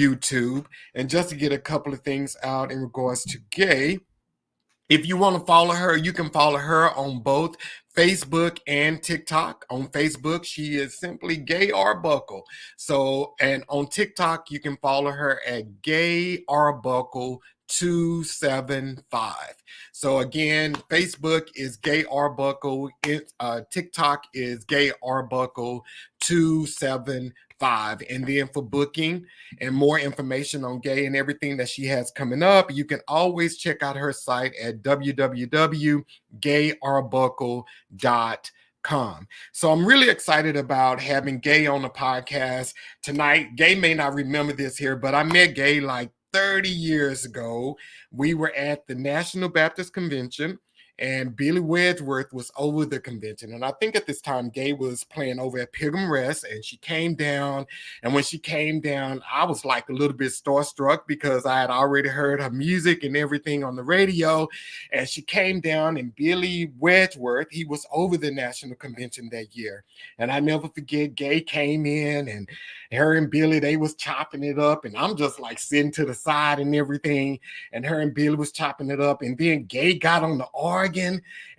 YouTube. And just to get a couple of things out in regards to Gaye, if you want to follow her, you can follow her on both Facebook and TikTok. On Facebook, she is simply Gaye Arbuckle. So, and on TikTok, you can follow her at Gaye Arbuckle 275. So again, Facebook is Gaye Arbuckle. TikTok is Gaye Arbuckle 275. And then for booking and more information on Gaye and everything that she has coming up, you can always check out her site at www.gayearbuckle.com. So I'm really excited about having Gaye on the podcast tonight. Gaye may not remember this here, but I met Gaye like 30 years ago. We were at the National Baptist Convention, and Billy Wedgeworth was over the convention. And I think at this time, Gaye was playing over at Pilgrim Rest, and she came down. And when she came down, I was like a little bit starstruck because I had already heard her music and everything on the radio. And she came down, and Billy Wedgeworth, he was over the National Convention that year. And I never forget, Gaye came in, and her and Billy, they was chopping it up. And I'm just like sitting to the side and everything. And her and Billy was chopping it up. And then Gaye got on the organ,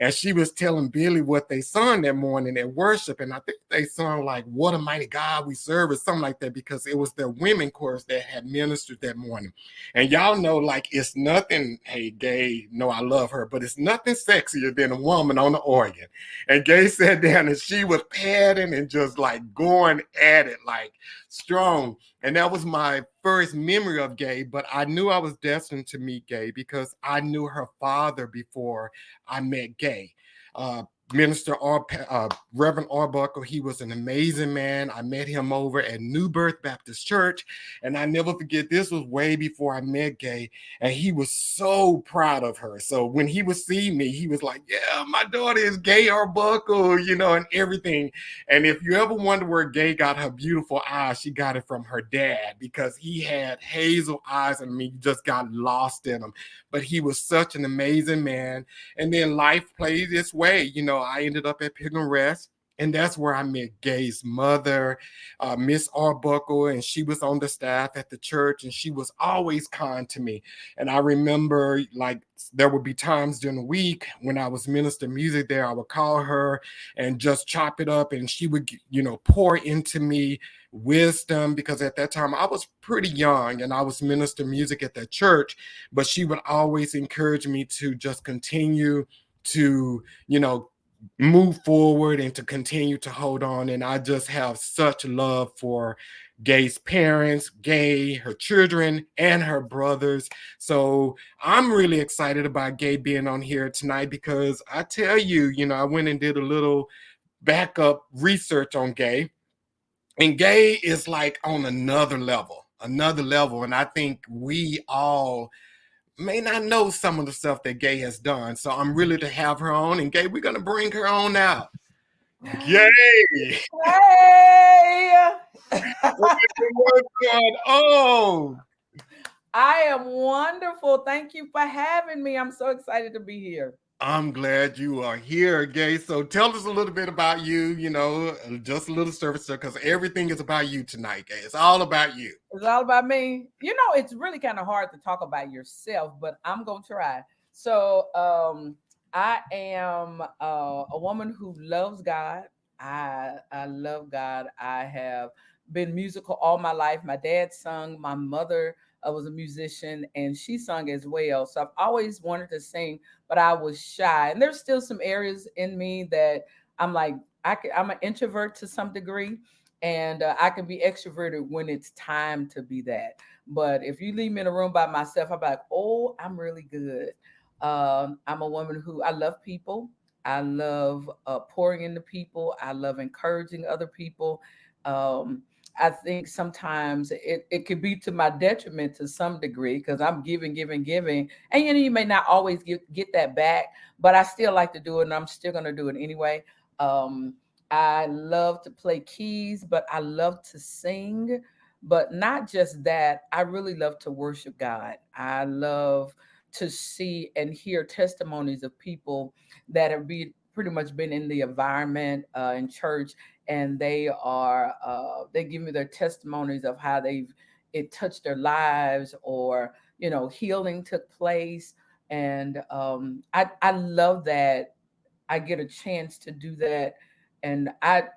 and she was telling Billy what they sung that morning at worship. And I think they sung like "What a Mighty God We Serve" or something like that, because it was their women chorus that had ministered that morning. And y'all know, like, it's nothing, hey, Gaye, no, I love her, but it's nothing sexier than a woman on the organ. And Gaye sat down and she was padding and just like going at it like strong. And that was my first memory of Gaye, but I knew I was destined to meet Gaye because I knew her father before I met Gaye. Reverend Arbuckle, he was an amazing man. I met him over at New Birth Baptist Church, and I never forget, this was way before I met Gaye, and he was so proud of her. So when he would see me, he was like, yeah, my daughter is Gaye Arbuckle, and everything. And if you ever wonder where Gaye got her beautiful eyes, she got it from her dad, because he had hazel eyes, and you just got lost in them. But he was such an amazing man. And then life played its way. I ended up at Pilgrim Rest, and that's where I met Gaye's mother, Miss Arbuckle, and she was on the staff at the church, and she was always kind to me. And I remember, like, there would be times during the week when I was ministering music there, I would call her and just chop it up, and she would, pour into me wisdom, because at that time I was pretty young and I was ministering music at that church, but she would always encourage me to just continue to, move forward and to continue to hold on. And I just have such love for Gaye's parents, Gaye, her children, and her brothers. So I'm really excited about Gaye being on here tonight, because I tell you, I went and did a little backup research on Gaye, and Gaye is like on another level. And I think we all may not know some of the stuff that Gaye has done. So I'm really to have her on. And Gaye, we're going to bring her on out. Gaye! Hey! What's going on? I am wonderful. Thank you for having me. I'm so excited to be here. I'm glad you are here, Gaye. So tell us a little bit about you, just a little service, because everything is about you tonight, Gaye. It's all about you. It's all about me. It's really kind of hard to talk about yourself, but I'm going to try. So I am a woman who loves God. I love God. I have been musical all my life. My dad sung. My mother was a musician, and she sung as well. So I've always wanted to sing, but I was shy. And there's still some areas in me that I'm like, I'm an introvert to some degree, and I can be extroverted when it's time to be that. But if you leave me in a room by myself, I'm like, oh, I'm really good. I'm a woman who I love people. I love pouring into people. I love encouraging other people. Um, I think sometimes it could be to my detriment to some degree, because I'm giving, giving, giving. And you may not always get that back, but I still like to do it, and I'm still going to do it anyway. Um, I love to play keys, but I love to sing. But not just that, I really love to worship God. I love to see and hear testimonies of people that have pretty much been in the environment in church, and they give me their testimonies of how they've it touched their lives, or healing took place. And I love that I get a chance to do that. And I've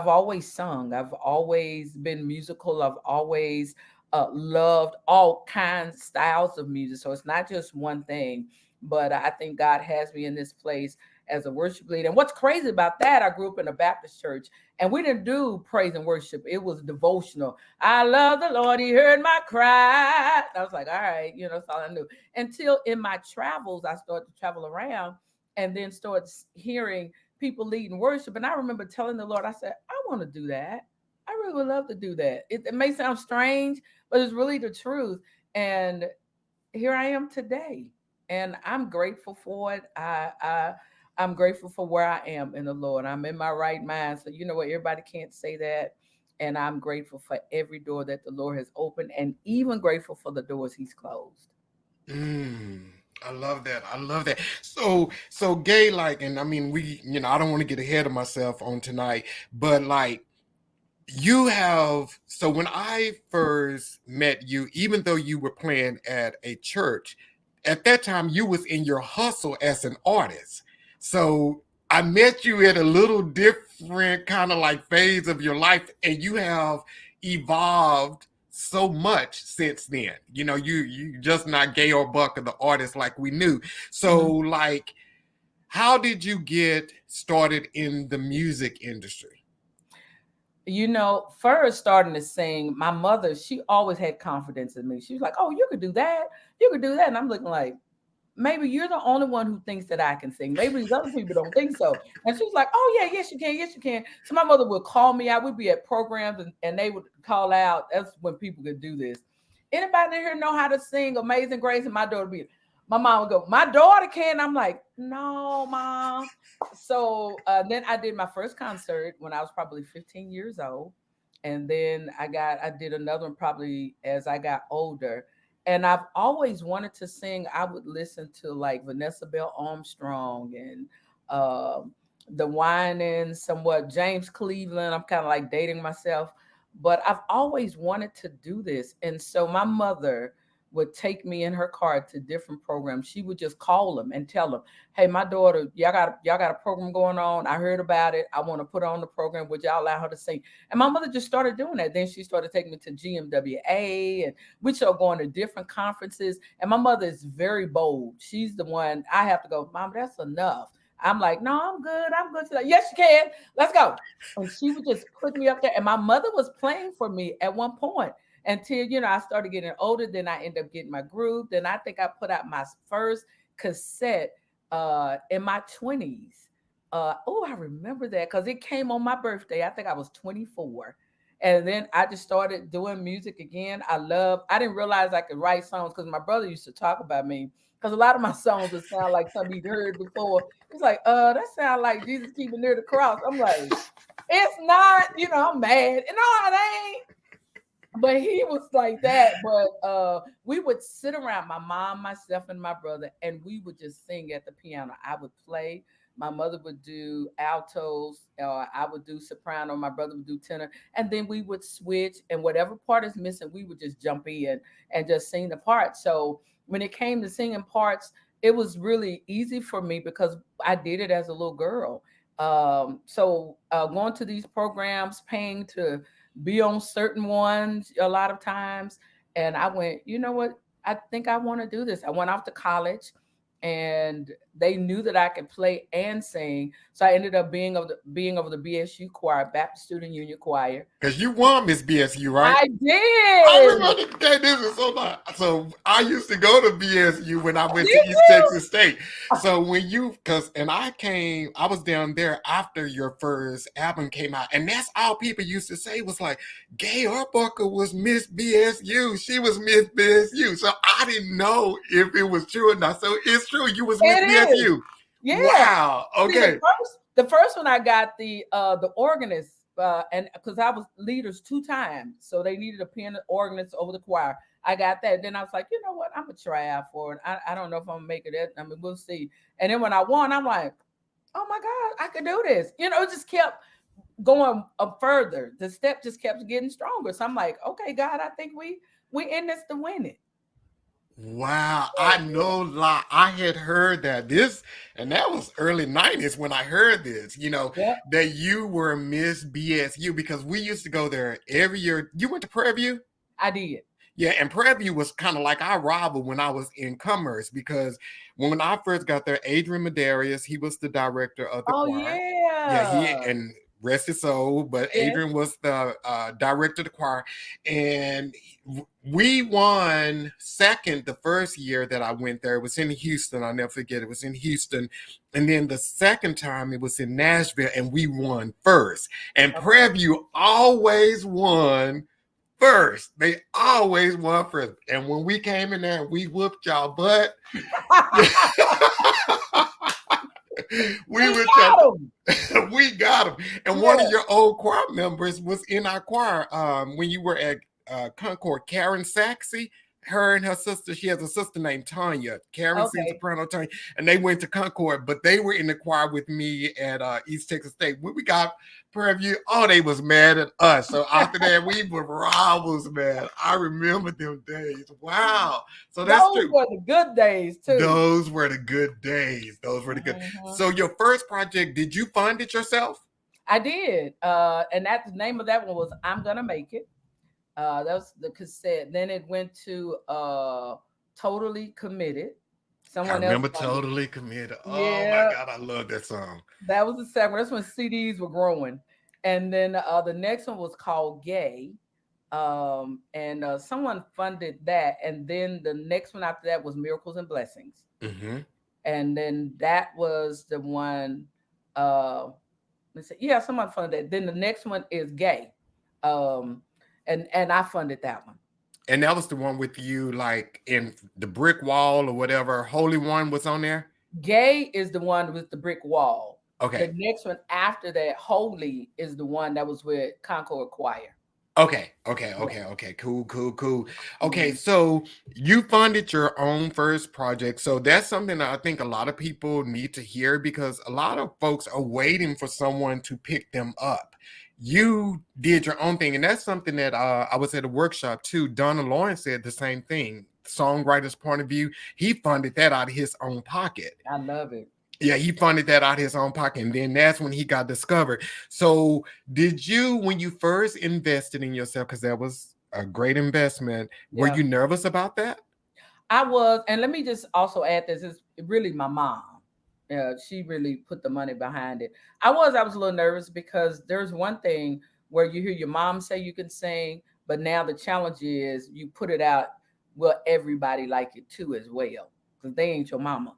always sung. I've always been musical. I've always loved all kinds styles of music. So it's not just one thing. But I think God has me in this place as a worship leader. And what's crazy about that, I grew up in a Baptist church, and we didn't do praise and worship. It was devotional. I love the Lord. He heard my cry. I was like, all right, that's all I knew. Until in my travels, I started to travel around and then started hearing people leading worship. And I remember telling the Lord, I said, I want to do that. I really would love to do that. It may sound strange, but it's really the truth. And here I am today, and I'm grateful for it. I'm grateful for where I am in the Lord. I'm in my right mind. So you know what? Everybody can't say that. And I'm grateful for every door that the Lord has opened, and even grateful for the doors He's closed. Mm, I love that. I love that. So Gay, like, and I mean, I don't want to get ahead of myself on tonight, but like, you have, so when I first met you, even though you were playing at a church, at that time you was in your hustle as an artist. So I met you at a little different kind of like phase of your life, and you have evolved so much since then. You just not Gaye Arbuckle, the artist like we knew. So Mhm. like, how did you get started in the music industry? First starting to sing, my mother, she always had confidence in me. She was like, "Oh, you could do that. You could do that." And I'm looking like, maybe you're the only one who thinks that I can sing. Maybe these other people don't think so. And she's like, "Oh yeah, yes you can, yes you can." So my mother would call me out. We'd be at programs, and they would call out. That's when people could do this. Anybody in here know how to sing Amazing Grace? And my mom would go, "My daughter can." I'm like, "No, mom." So then I did my first concert when I was probably 15 years old. And then I did another one probably as I got older. And I've always wanted to sing. I would listen to like Vanessa Bell Armstrong and the whining, somewhat James Cleveland. I'm kind of like dating myself, but I've always wanted to do this. And so my mother would take me in her car to different programs. She would just call them and tell them, "Hey, my daughter, y'all got a program going on. I heard about it. I want to put her on the program. Would y'all allow her to sing?" And my mother just started doing that. Then she started taking me to GMWA, and we started going to different conferences. And my mother is very bold. She's the one I have to go, "Mom, that's enough." I'm like, "No, I'm good. I'm good." She's like, "Yes, you can. Let's go." And she would just put me up there. And my mother was playing for me at one point until, I started getting older. Then I ended up getting my groove. Then I think I put out my first cassette in my 20s. Oh, I remember that because it came on my birthday. I think I was 24. And then I just started doing music again. I didn't realize I could write songs because my brother used to talk about me. Because a lot of my songs would sound like something he'd heard before. He's like, that sounds like Jesus keeping near the cross. I'm like, it's not, I'm mad. And no, it ain't. But he was like that. But we would sit around, my mom, myself, and my brother, and we would just sing at the piano. I would play. My mother would do altos. I would do soprano. My brother would do tenor. And then we would switch. And whatever part is missing, we would just jump in and just sing the part. So when it came to singing parts, it was really easy for me because I did it as a little girl. So going to these programs, paying to be on certain ones a lot of times. And I went, you know what? I think I want to do this. I went off to college, and they knew that I could play and sing. So I ended up being of the BSU choir, Baptist Student Union Choir. Because you won Miss BSU, right? I I did. remember, okay, this is so nice. So I used to go to BSU when I went to Did East you? Texas State. So and I was down there after your first album came out, and that's all people used to say was like, Gaye Arbuckle was Miss BSU. She was Miss BSU. So I didn't know if it was true or not. So it's true. You was Miss It is. BSU. Yeah. Wow. See, the Okay. first the first one I got the organist, and because I was leaders 2 times, so they needed a piano organist over the choir. I got that. Then I was like, you know what? I'm gonna try out for it. I don't know if I'm gonna make it. I mean, we'll see. And then when I won, I'm like, oh my God, I could do this. It just kept going up further. The step just kept getting stronger. So I'm like, okay, God, I think We in this to win it. Wow, I know lie. I had heard that this, and that was early 90s when I heard this, Yep, that you were Miss BSU because we used to go there every year. You went to Prairie View? I did. Yeah, and Prairie View was kind of like our rival when I was in commerce because when I first got there, Adrian Medarius, he was the director of the Oh choir. Yeah, he yeah. and rest his soul, but Yes. Adrian was the director of the choir, and we won second the first year that I went there. It was in Houston. I'll never forget. It was in Houston, and then the second time it was in Nashville, and we won first. And Okay. Prairie View always won first. They always won first. And when we came in there, we whooped y'all butt. We We were got them. we got them. And one of Yeah. your old choir members was in our choir when you were at Concord. Karen Saxey, her and her sister, she has a sister named Tanya. Karen sings Okay. soprano, Tanya, and they went to Concord, but they were in the choir with me at East Texas State. When we got Prairie View, oh, they was mad at us. So after that, we were rivals, man. I remember them days. Wow. So that's Those true. were the good days too. Those were the good days. Those were the good. Mhm. So your first project, did you fund it yourself? I did. And that the name of that one was "I'm Gonna Make It." That was the cassette. Then it went to "Totally Committed." I Someone else remember funded. Totally Committed. Oh my Yeah, God, I love that song. that was the second one. That's when CDs were growing. And then the next one was called Gay. And someone funded that. And then the next one after that was Miracles and Blessings. Mm-hmm. And then that was the one, uh, let's see, yeah, someone funded that. Then the next one is Gay. Um, and I funded that one. And that was the one with you, like in the brick wall or whatever. Holy One was on there. Gay is the one with the brick wall. The Okay. next one after that, Holy, is the one that was with Concord Choir. Okay, okay, Yeah. okay, okay. Cool, cool, cool. Okay, Mhm. so you funded your own first project. So that's something that I think a lot of people need to hear because a lot of folks are waiting for someone to pick them up. You did your own thing, and that's something that I was at a workshop too. Donna Lawrence said the same thing. Songwriter's point of view, he funded that out of his own pocket. I love it. Yeah, he funded that out of his own pocket, and then that's when he got discovered. So, did you, when you first invested in yourself, because that was a great investment, were Yeah. you nervous about that? I was, and let me just also add this: is really my mom. Yeah, she really put the money behind it. I was a little nervous because there's one thing where you hear your mom say you can sing, but now the challenge is you put it out, will everybody like it too as well? Because they ain't your mama.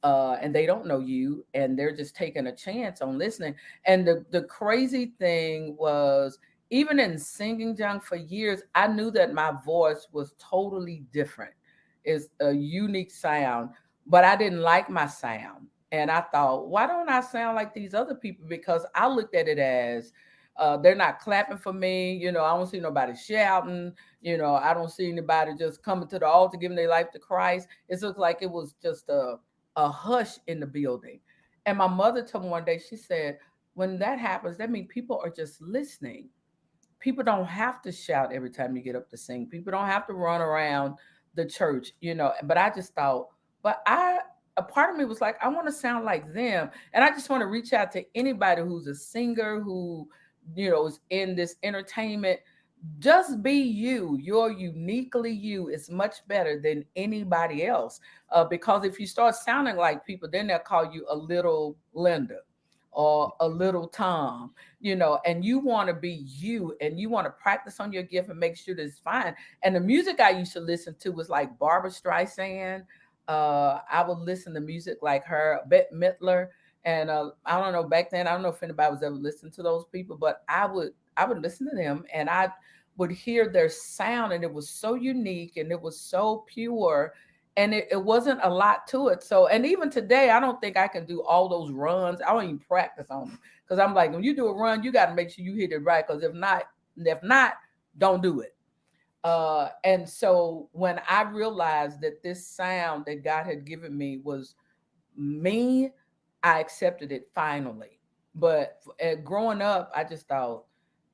And they don't know you, and they're just taking a chance on listening. And the crazy thing was, even in singing, John, for years, I knew that my voice was totally different. It's a unique sound, but I didn't like my sound. And I thought, why don't I sound like these other people? Because I looked at it as they're not clapping for me. I don't see nobody shouting. I don't see anybody just coming to the altar, giving their life to Christ. It looks like it was just a hush in the building. And my mother told me one day, she said, when that happens, that means people are just listening. People don't have to shout every time you get up to sing. People don't have to run around the church. But I just thought, but a part of me was like, I want to sound like them. And I just want to reach out to anybody who's a singer who is in this entertainment. Just be you. You're uniquely you. It's much better than anybody else. Because if you start sounding like people, then they'll call you a little Linda or a little Tom, and you want to be you and you want to practice on your gift and make sure that it's fine. And the music I used to listen to was like Barbara Streisand. I would listen to music like her, Bette Midler. And I don't know, back then, I don't know if anybody was ever listening to those people, but I would listen to them and I would hear their sound, and it was so unique and it was so pure, and it wasn't a lot to it. So, and even today, I don't think I can do all those runs. I don't even practice on them because I'm like, when you do a run, you got to make sure you hit it right. Because if not, don't do it. And so when I realized that this sound that God had given me was me, I accepted it finally. But growing up, I just thought,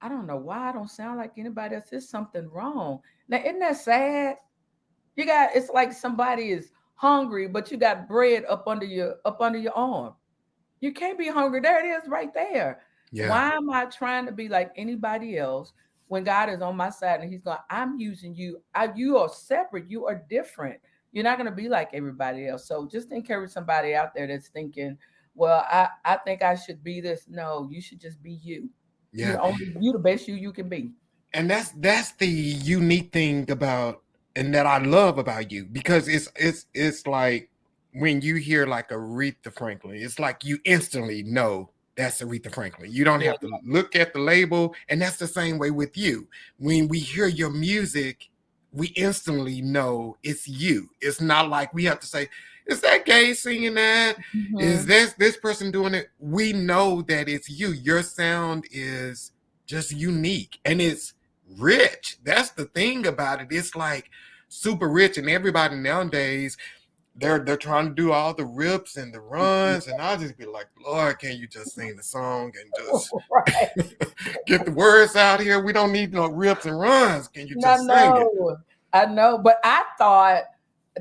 I don't know why I don't sound like anybody else. There's something wrong. Now, isn't that sad? You got, it's like somebody is hungry, but you got bread up under your arm. You can't be hungry. There it is right there. Yeah. Why am I trying to be like anybody else when God is on my side and He's going, I'm using you. You are separate. You are different. You're not going to be like everybody else. So just encourage somebody out there that's thinking, well, I think I should be this. No, you should just be you. Yeah. You the best you can be. And that's the unique thing about, and that I love about you, because it's like when you hear like Aretha Franklin, it's like you instantly know that's Aretha Franklin. You don't Yeah. have to look at the label, and that's the same way with you. When we hear your music, we instantly know it's you. It's not like we have to say, is that Gaye singing that? Is Mhm. this person doing it? We know that it's you. Your sound is just unique, and it's rich. That's the thing about it. It's like super rich, and everybody nowadays they're trying to do all the rips and the runs, and I'll just be like, Lord, can you just sing the song and just Right. get the words out here? We don't need no rips and runs. Can you I just sing it? know. I know. But I thought,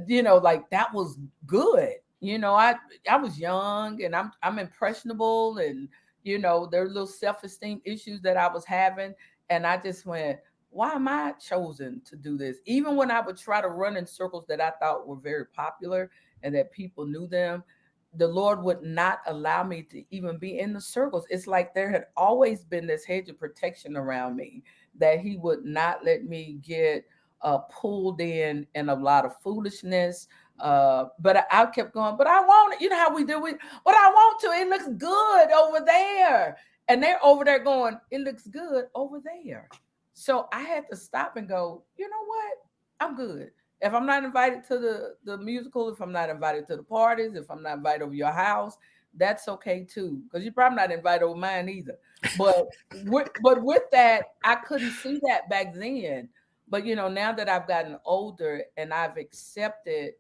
like that was good. I was young and I'm impressionable, and there were little self-esteem issues that I was having. And I just went, why am I chosen to do this? Even when I would try to run in circles that I thought were very popular and that people knew them, the Lord would not allow me to even be in the circles. It's like there had always been this hedge of protection around me, that He would not let me get pulled in a lot of foolishness. But I kept going, but I want it. You know how we do it. But I want to. It looks good over there. And they're over there going, it looks good over there. So I had to stop and go, you know what? I'm good. If I'm not invited to the musical, if I'm not invited to the parties, if I'm not invited over your house, that's okay too. Because you're probably not invited over mine either. But with that, I couldn't see that back then. But now that I've gotten older and I've accepted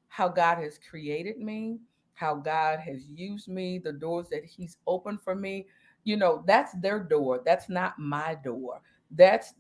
how God has created me, how God has used me, the doors that He's opened for me, that's their door. That's not my door. That's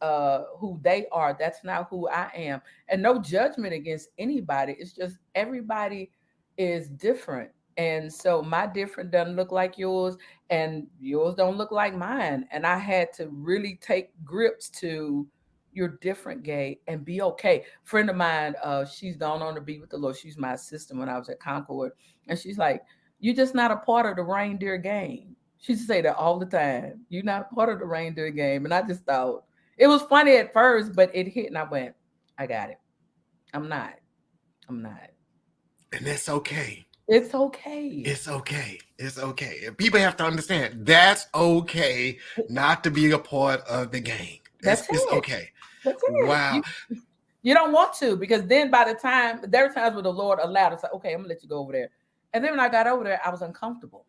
who they are. That's not who I am. And no judgment against anybody. It's just everybody is different. And so my different doesn't look like yours, and yours don't look like mine. And I had to really take grips to, you're different, Gaye, and be okay. Friend of mine, she's gone on to be with the Lord. She's my assistant when I was at Concord. And she's like, you're just not a part of the reindeer game. She used to say that all the time. You're not a part of the reindeer game. And I just thought it was funny at first, but it hit and I went, I got it. I'm not. I'm not. And that's okay. It's okay. It's okay. It's okay. And people have to understand that's okay not to be a part of the gang. That's It's it. okay. That's it. Wow. You don't want to, because then by the time there were times where the Lord allowed us, like, okay, I'm gonna let you go over there. And then when I got over there, I was uncomfortable.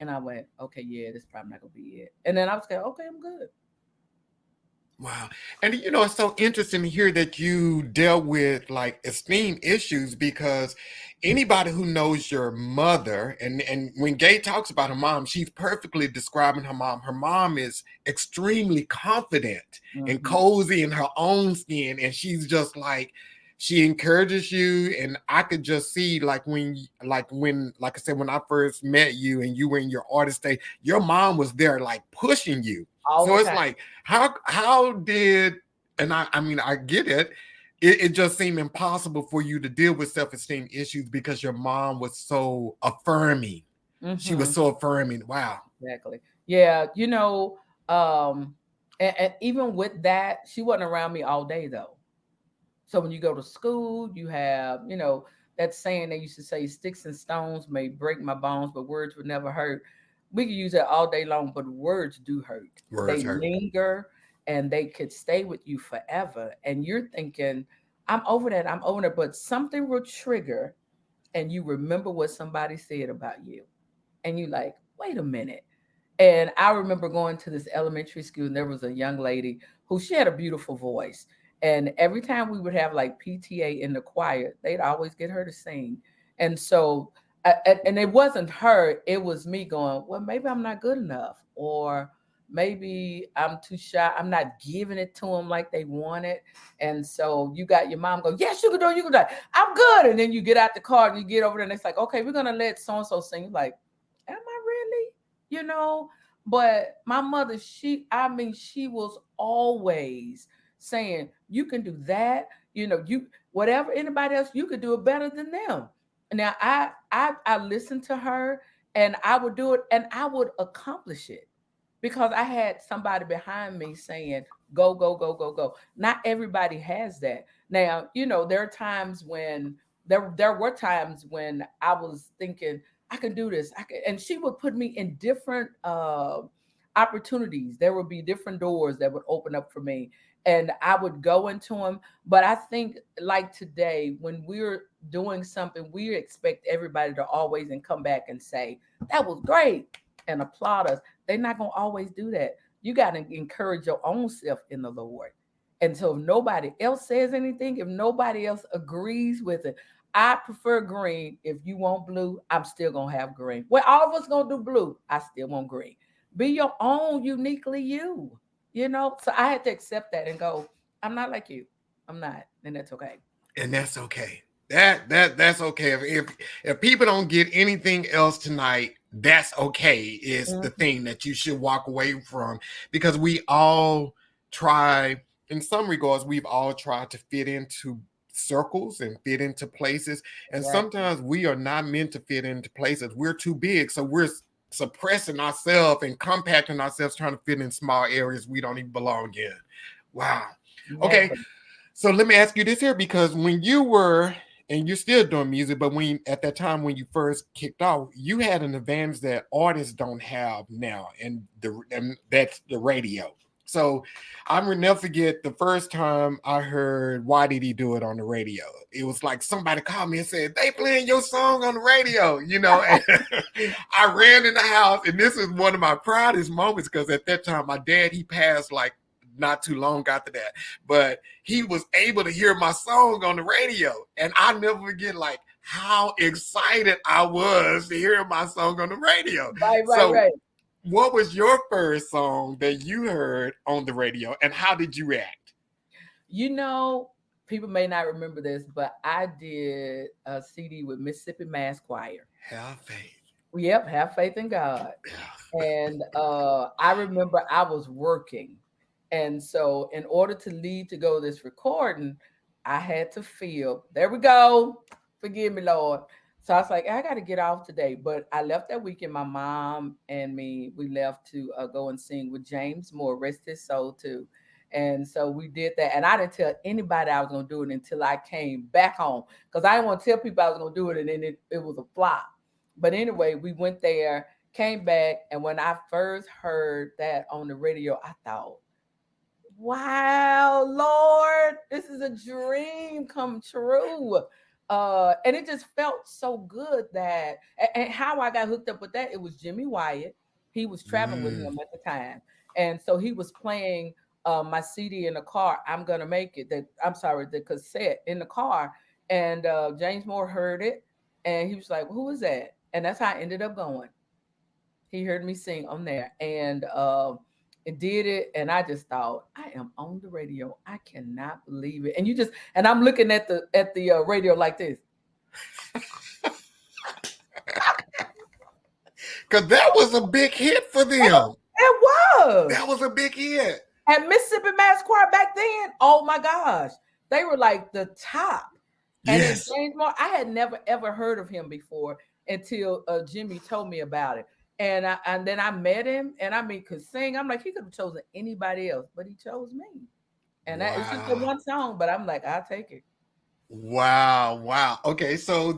And I went, okay, yeah, this is probably not gonna be it. And then I was like, okay, I'm good. Wow. And it's so interesting to hear that you dealt with like esteem issues, because anybody who knows your mother, and when Gaye talks about her mom, she's perfectly describing her mom. Her mom is extremely confident and Mhm. cozy in her own skin, and she's just like, she encourages you. And I could just see like like I said, when I first met you and you were in your artist stage, your mom was there like pushing you. All So the it's time. like, how did, and I mean I get it. It just seemed impossible for you to deal with self-esteem issues because your mom was so affirming. She was Hmm. so affirming. Wow. Exactly. Yeah, um, and even with that, she wasn't around me all day though. So when you go to school, you have, that saying they used to say, sticks and stones may break my bones, but words would never hurt. We could use that all day long, but words do hurt. Words They hurt. linger and they could stay with you forever. And you're thinking, I'm over that, I'm over that. But something will trigger and you remember what somebody said about you. And you like, wait a minute. And I remember going to this elementary school, and there was a young lady who, she had a beautiful voice. And every time we would have like PTA in the choir, they'd always get her to sing. And so, and it wasn't her, it was me going, well, maybe I'm not good enough, or maybe I'm too shy. I'm not giving it to them like they want it. And so you got your mom go, yes, you can do it, you can do it. I'm good. And then you get out the car and you get over there and it's like, okay, we're gonna let so and so sing. You're like, am I really? You know? But my mother, she was always saying, you can do that. You whatever anybody else, you could do it better than them. Now I listened to her and I would do it and I would accomplish it because I had somebody behind me saying, go, go, go, go, go. Not everybody has that. Now, there are times when there were times when I was thinking, I can do this. And she would put me in different opportunities. There would be different doors that would open up for me. And I would go into them. But I think like today, when we're doing something, we expect everybody to always and come back and say, that was great and applaud us. They're not going to always do that. You got to encourage your own self in the Lord. And so if nobody else says anything, if nobody else agrees with it, I prefer green. If you want blue, I'm still going to have green. Well, all of us going to do blue. I still want green. Be your own uniquely you. So I had to accept that and go, I'm not like you. I'm not. And that's okay. And that's okay. That's okay. If people don't get anything else tonight, that's okay. Is the Mhm. thing that you should walk away from, because we all try, in some regards, we've all tried to fit into circles and fit into places, and Exactly. sometimes we are not meant to fit into places. We're too big, so we're suppressing ourselves and compacting ourselves, trying to fit in small areas we don't even belong in. Wow. Okay, Exactly. so let me ask you this here, because when you were, and you're still doing music, but when at that time when you first kicked off, you had an advantage that artists don't have now, and that's the radio. So I will never forget the first time I heard "Why Did He Do It" on the radio. It was like somebody called me and said, "They playing your song on the radio," And I ran in the house, and this is one of my proudest moments because at that time my dad, he passed like not too long after that, but he was able to hear my song on the radio. And I never forget like how excited I was to hear my song on the radio. Right, right, So right. what was your first song that you heard on the radio and how did you react? You know, People may not remember this, but I did a CD with Mississippi Mass Choir. Have faith. Yep, have faith in God. And I remember I was working. And so in order to leave to go to this recording, I had to feel, there we go. Forgive me, Lord. So I was like, I got to get off today. But I left that weekend. My mom and me, we left to go and sing with James Moore, rest his soul too. And so we did that. And I didn't tell anybody I was going to do it until I came back home because I didn't want to tell people I was going to do it. And then it was a flop. But anyway, we went there, came back. And when I first heard that on the radio, I thought, wow, Lord, this is a dream come true. And it just felt so good that, and how I got hooked up with that, it was Jimmy Wyatt. He was traveling with Mm, him at the time. And so he was playing my CD in the car. I'm gonna make it. I'm sorry, the cassette in the car. And James Moore heard it, and he was like, "Who is that?" And that's how I ended up going. He heard me sing on there, and it did it. And I just thought, I am on the radio. I cannot believe it. And I'm looking at the radio like this. because that was a big hit for them. It was. That was a big hit. And Mississippi Mass Choir back then, oh my gosh, they were like the top. And then Yes. James Moore, I had never ever heard of him before until Jimmy told me about it. And then I met him, and I mean, could sing. I'm like, he could have chosen anybody else, but he chose me. And that it's just the Wow. one song, but I'm like, I'll take it. Wow, wow. Okay, so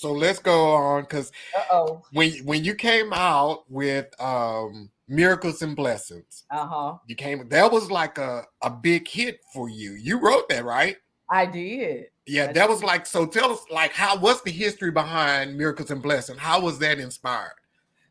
let's go on, because Uh-oh. when you came out with Miracles and Blessings, Uh-huh. that was like a big hit for you. You wrote that, right? I did. Yeah, I that was did. like, so tell us like what's the history behind Miracles and Blessings? How was that inspired?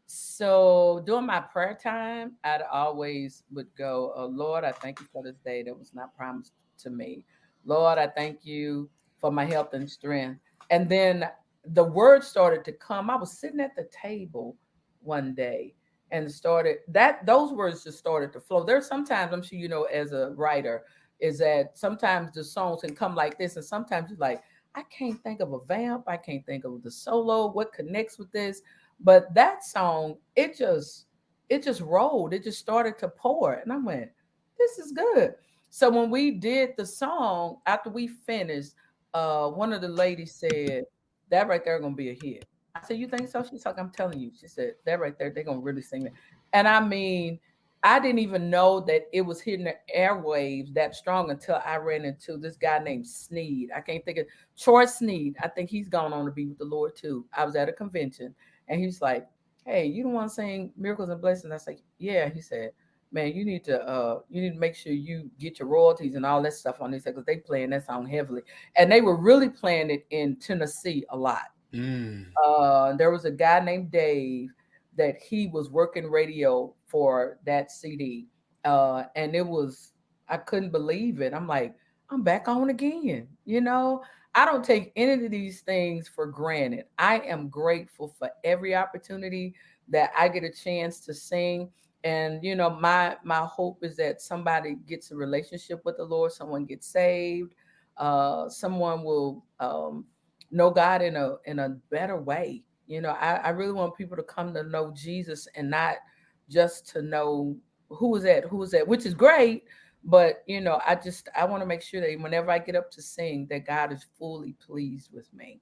So during my prayer time, I'd always would go, Lord, I thank you for this day that was not promised to me. Lord, I thank you for my health and strength. And then the word started to come. I was sitting at the table one day, and started that those words just started to flow. There's sometimes, I'm sure you know, as a writer, is that sometimes the songs can come like this, and sometimes you're like, I can't think of a vamp, I can't think of the solo, what connects with this. But that song, it just rolled, it just started to pour, and I went, this is good. So when we did the song, after we finished, one of the ladies said, that right there gonna be a hit. I said, you think so? She's like, I'm telling you. She said, that right there, they're gonna really sing it. And I mean, I didn't even know that it was hitting the airwaves that strong until I ran into this guy named Sneed. I can't think of Troy Sneed. I think he's gone on to be with the Lord too. I was at a convention and he was like, hey, you don't want to sing Miracles and Blessings? I said, yeah. He said, man, you need to make sure you get your royalties and all that stuff on this because they playing that song heavily. And they were really playing it in Tennessee a lot. Mm. There was a guy named Dave that he was working radio for that CD. And it was, I couldn't believe it. I'm like, I'm back on again. I don't take any of these things for granted. I am grateful for every opportunity that I get a chance to sing. And my hope is that somebody gets a relationship with the Lord, someone gets saved, someone will know God in a better way. I really want people to come to know Jesus and not just to know who is that, which is great. But I want to make sure that whenever I get up to sing, that God is fully pleased with me.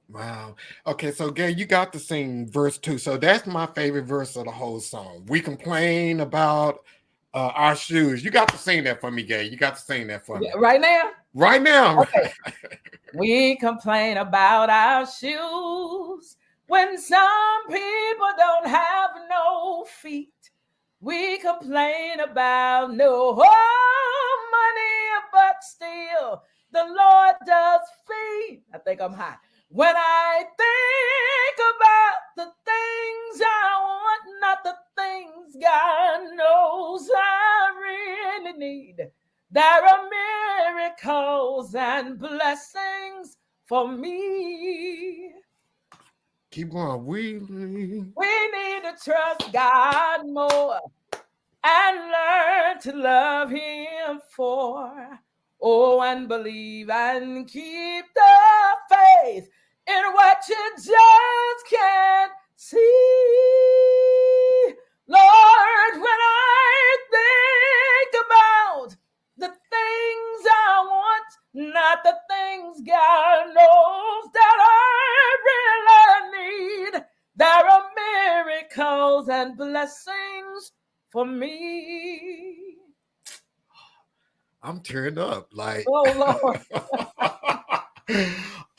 Wow. Okay, so Gay, you got to sing verse 2. So that's my favorite verse of the whole song. We complain about our shoes. You got to sing that for me, Gay. You got to sing that for me. Right now? Right now. Okay. We complain about our shoes when some people don't have no feet. We complain about no money, but still the Lord does feed. I think I'm high. When I think about the things I want, not the things God knows I really need, there are miracles and blessings for me. Keep going. We need to trust God more and learn to love Him for. Oh, and believe and keep the faith in what you just can't see. Lord, when I think about the things I want, not the things God knows that I really need, there are miracles and blessings for me. I'm tearing up. Like, Oh, Lord.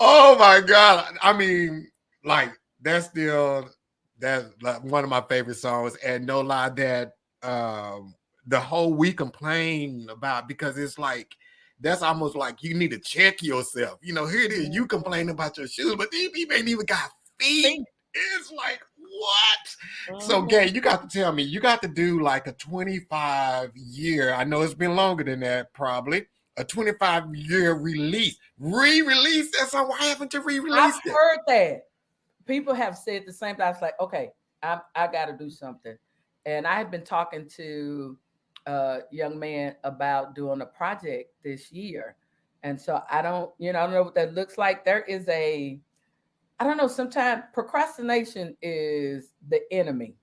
oh my God. I mean, like, that's like one of my favorite songs. And no lie, that the whole we complain about, because it's like, that's almost like you need to check yourself. Here it is. You complain about your shoes, but these people ain't even got feet. It's like, what? So, Gay, you got to tell me, you got to do like a 25-year, I know it's been longer than that, probably, a 25-year re-release that song. Why haven't you re-released it? I've heard that. People have said the same thing. I was like, okay, I got to do something. And I had been talking to a young man about doing a project this year. And so I don't know what that looks like. I don't know, sometimes procrastination is the enemy.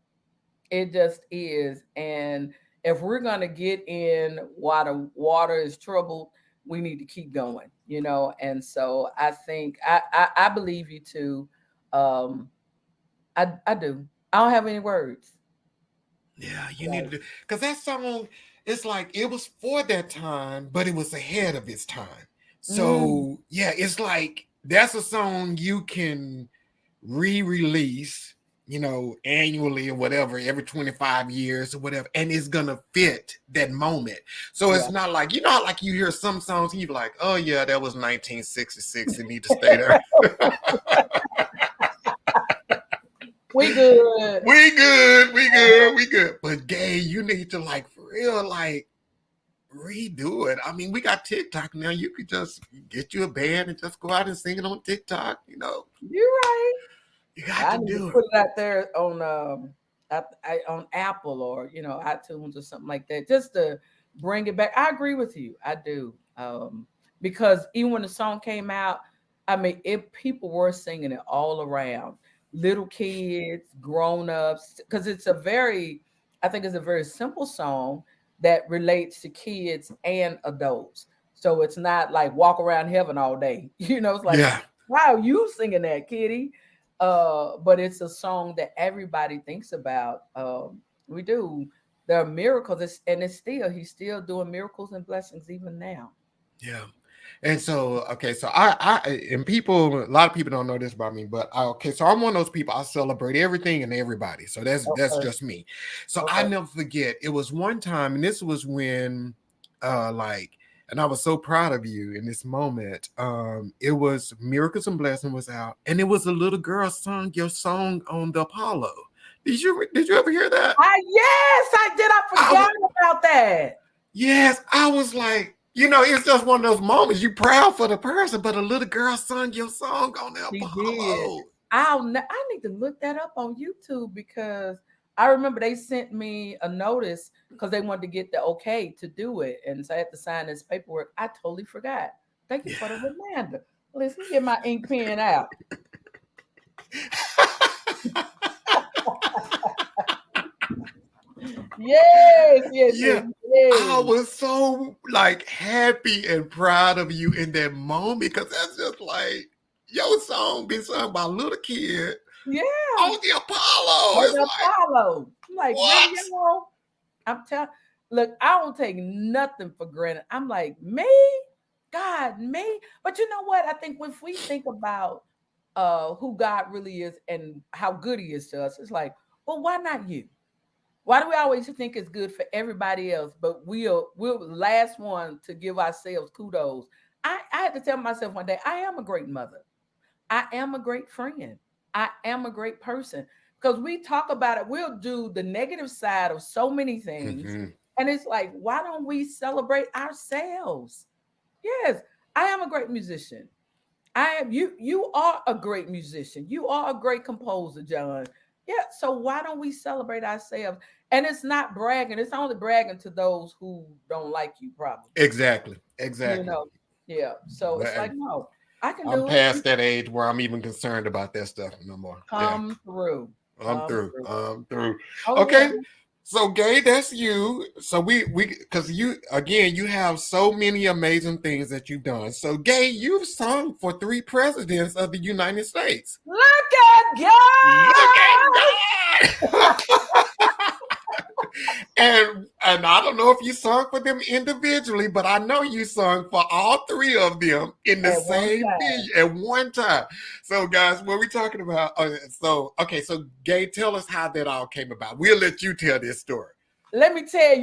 It just is. And if we're going to get in while the water is troubled, we need to keep going. And so I think I believe you too. Um, I do. I don't have any words. Yeah, you need to do, because that song, it's like it was for that time, but it was ahead of its time. So yeah, it's like that's a song you can re-release, annually or whatever, every 25 years or whatever, and it's gonna fit that moment. So it's not like, how like you hear some songs and you're like, oh yeah, that was 1966 and need to stay there. We good. We good. But Gay, you need to, like, for real, like, redo it. I mean, we got TikTok now. You could just get you a band and just go out and sing it on TikTok. You're right. You got I to need to do it. put it out there on on Apple or iTunes or something like that, just to bring it back. I agree with you. I do. Because even when the song came out, I mean, people were singing it all around, little kids, grown ups, because I think it's a very simple song that relates to kids and adults. So it's not like walk around heaven all day. It's like, Yeah. wow, you singing that, kitty. But it's a song that everybody thinks about. We do. There are miracles, and he's still doing miracles and blessings even now. Yeah. And so, okay, so and a lot of people don't know this about me, but okay, so I'm one of those people. I celebrate everything and everybody. So that's Okay, just me. So I okay. never forget. It was one time, and this was when, like, and I was so proud of you in this moment. It was Miracles and Blessing was out, and it was a little girl sung your song on the Apollo. Did you ever hear that? Yes, I did. I I forgot was about that. Yes, I was like, it's just one of those moments you proud for the person, but a little girl sung your song on the She did. Apollo. I need to look that up on YouTube because I remember they sent me a notice because they wanted to get the okay to do it, and so I had to sign this paperwork. I totally forgot. Thank you Yeah. for the reminder. Listen, get my ink pen out. Yes, yes, yes, Yeah. I yes. was so like happy and proud of you in that moment because that's just like your song being sung by a little kid Yeah, on the Apollo. on It's the like, Apollo. I'm like, really, what? y'all? I'm telling. Look, I don't take nothing for granted. I'm like, me, God, me. But you know what? I think if we think about who God really is and how good He is to us, it's like, well, why not you? Why do we always think it's good for everybody else, but we're the last one to give ourselves kudos? I had to tell myself one day, I am a great mother. I am a great friend. I am a great person. Because we talk about it, we'll do the negative side of so many things. Mhm. And it's like, why don't we celebrate ourselves? Yes, I am a great musician. I am you are a great musician. You are a great composer, John. Yeah, so why don't we celebrate ourselves? And it's not bragging, it's only bragging to those who don't like you, probably. Exactly. You Exactly. know. Yeah. So But it's like, no, I can I'm do it. past that age where I'm even concerned about that stuff no more. Yeah. Come through. I'm Come through. through. I'm through. Oh yeah. Okay. So Gay, that's you. So we because you again, you have so many amazing things that you've done. So Gay, you've sung for 3 presidents of the United States. Look at Look God. at God. And I don't know if you sung for them individually, but I know you sung for all three of them in the At one same time. video at one time. So, guys, what we talking about? So Gay, tell us how that all came about. We'll let you tell this story. Let me tell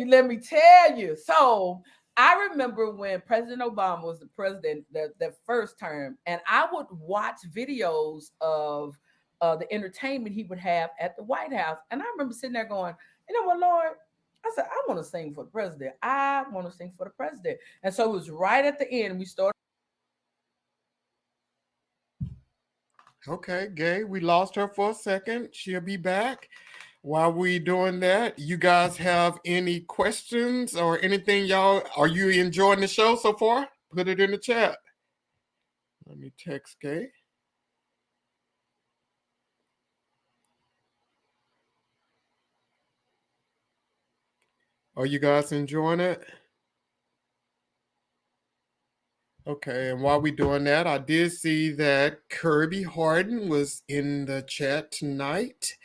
you. So I remember when President Obama was the president, the first term, and I would watch videos of the entertainment he would have at the White House. And I remember sitting there going, you know what, Lord? I said, I want to sing for the president. I want to sing for the president. And so it was right at the end. We started. Okay, Gay, we lost her for a second. She'll be back. While we doing that, you guys have any questions or anything, y'all? Are you enjoying the show so far? Put it in the chat. Let me text Gay. Are you guys enjoying it? Okay, and while we doing that, I did see that Kirby Harden was in the chat tonight.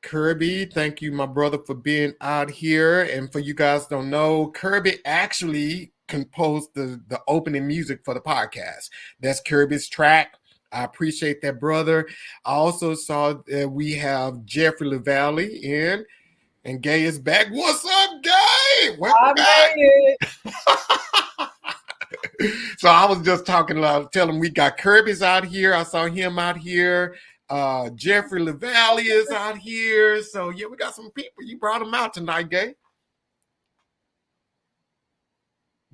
Kirby, thank you, my brother, for being out here. And for you guys don't know, Kirby actually composed the opening music for the podcast. That's Kirby's track. I appreciate that, brother. I also saw that we have Jeffrey LaValle in, and Gay is back. What's up, Gay? Welcome I back. made it. So I was just talking about telling we got Kirby's out here. I saw him out here. Jeffrey LaValle is out here. So yeah, we got some people. You brought them out tonight, Gay.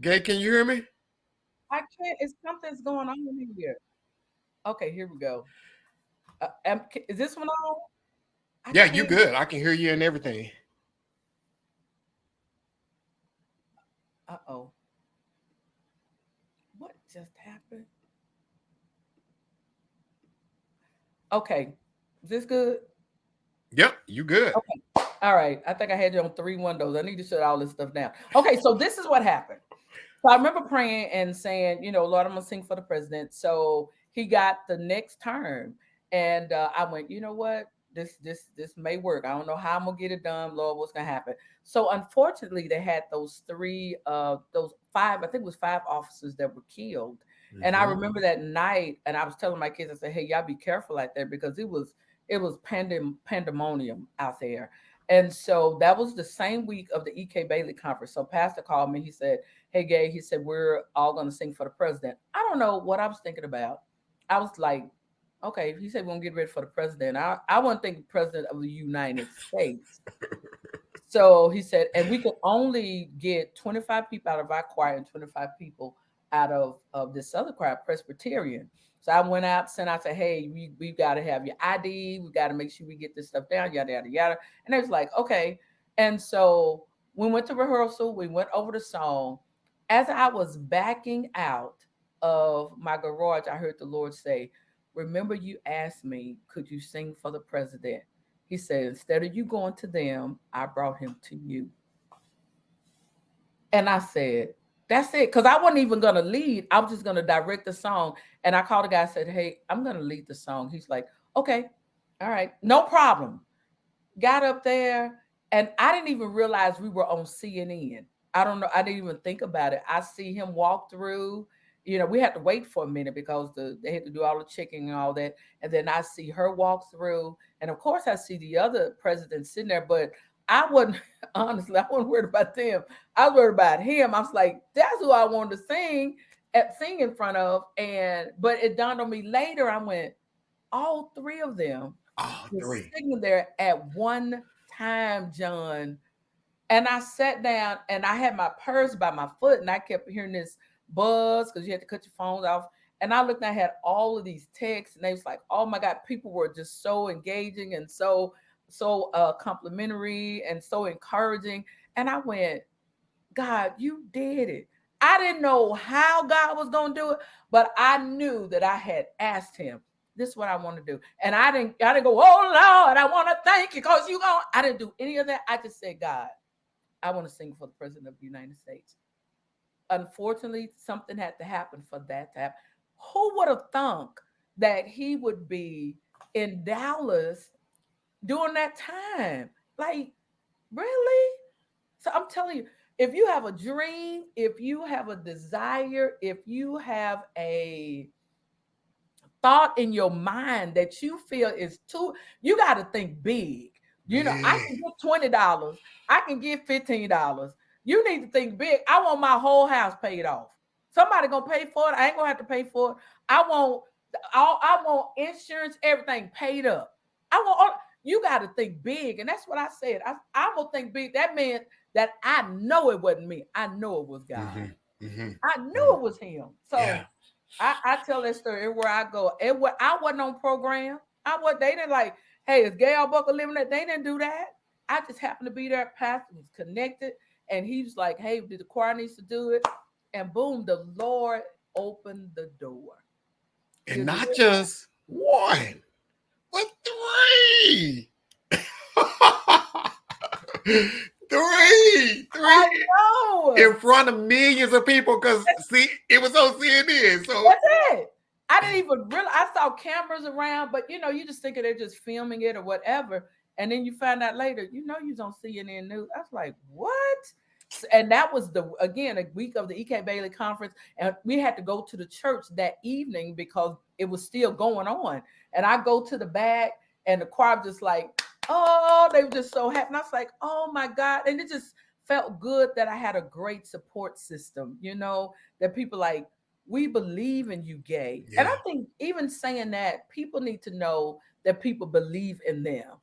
Gay, can you hear me? I can't. It's something's going on in here. Okay, here we go. Is this one on? I Yeah, you can't. good. I can hear you and everything. Uh-oh. What just happened? Okay. Is this good? Yep, you good. Okay. All right. I think I had you on three windows. I need to shut all this stuff down. Okay, so this is what happened. So I remember praying and saying, Lord, I'm gonna sing for the president. So he got the next term, and I went, you know what? This may work. I don't know how I'm gonna get it done, Lord. What's gonna happen? So unfortunately, they had those five. I think it was five officers that were killed. And I Hmm. remember that night, and I was telling my kids, I said, "Hey, y'all be careful out there because it was pandemonium out there." And so that was the same week of the EK Bailey conference. So Pastor called me. He said, "Hey, Gaye," he said, "we're all going to sing for the president." I don't know what I was thinking about. I was like, okay, he said, we're going to get ready for the president. I wasn't thinking president of the United States. So he said, and we could only get 25 people out of our choir and 25 people out of this other choir, Presbyterian. So I went out, sent out, said, hey, we've got to have your ID. We got to make sure we get this stuff down, yada, yada, yada. And they was like, okay. And so we went to rehearsal. We went over the song. As I was backing out of my garage, I heard the Lord say, remember you asked me, could you sing for the president? He said, instead of you going to them, I brought him to you. And I said, that's it. Because I wasn't even going to lead. I was just going to direct the song. And I called the guy and said, hey, I'm going to lead the song. He's like, okay, all right, no problem. Got up there, and I didn't even realize we were on CNN. I don't know. I didn't even think about it. I see him walk through. We had to wait for a minute because they had to do all the checking and all that. And then I see her walk through. And of course, I see the other president sitting there, but I wasn't, honestly, I wasn't worried about them. I was worried about him. I was like, that's who I wanted to sing in front of. But it dawned on me later, I went, all three of them Oh, was three. sitting there at one time, John. And I sat down and I had my purse by my foot and I kept hearing this buzz because you had to cut your phones off. And I looked and I had all of these texts and they was like, oh my God, people were just so engaging and so complimentary and so encouraging. And I went, God, you did it. I didn't know how God was going to do it, but I knew that I had asked him, this is what I want to do. And I didn't go, oh Lord, I want to thank you because you going, I didn't do any of that. I just said, God, I want to sing for the president of the United States. Unfortunately, something had to happen for that to happen. Who would have thunk that he would be in Dallas during that time? Like, really? So I'm telling you, if you have a dream, if you have a desire, if you have a thought in your mind that you feel is too, you got to think big. I Big. can get $20. I can get $15. You need to think big. I want my whole house paid off. Somebody gonna pay for it. I ain't gonna have to pay for it. I want I want insurance, everything paid up. I want all, you got to think big, and that's what I said. I'm gonna think big. That meant that I know it wasn't me. I know it was God. Hmm. Hmm. I knew it was Him. Yeah. So I tell that story everywhere I go. I wasn't on program. They didn't like, hey, is Gaye Arbuckle living there? They didn't do that. I just happened to be there. Pastor was connected, and he was like, hey, the choir needs to do it. And boom, the Lord opened the door. And Did the not rest. just one, but three. Three I know. in front of millions of people because see, it was on CNN. So That's it. I didn't even realize. I saw cameras around, but you just thinking they're just filming it or whatever. And then you find out later, you was on CNN News. I was like, what? And that was again a week of the EK Bailey conference, and we had to go to the church that evening because it was still going on. And I go to the back, and the choir just like, oh, they were just so happy. And I was like, oh my God, and it just felt good that I had a great support system. That people like, we believe in you, Gaye. And I yeah, think even saying that, people need to know that people believe in them.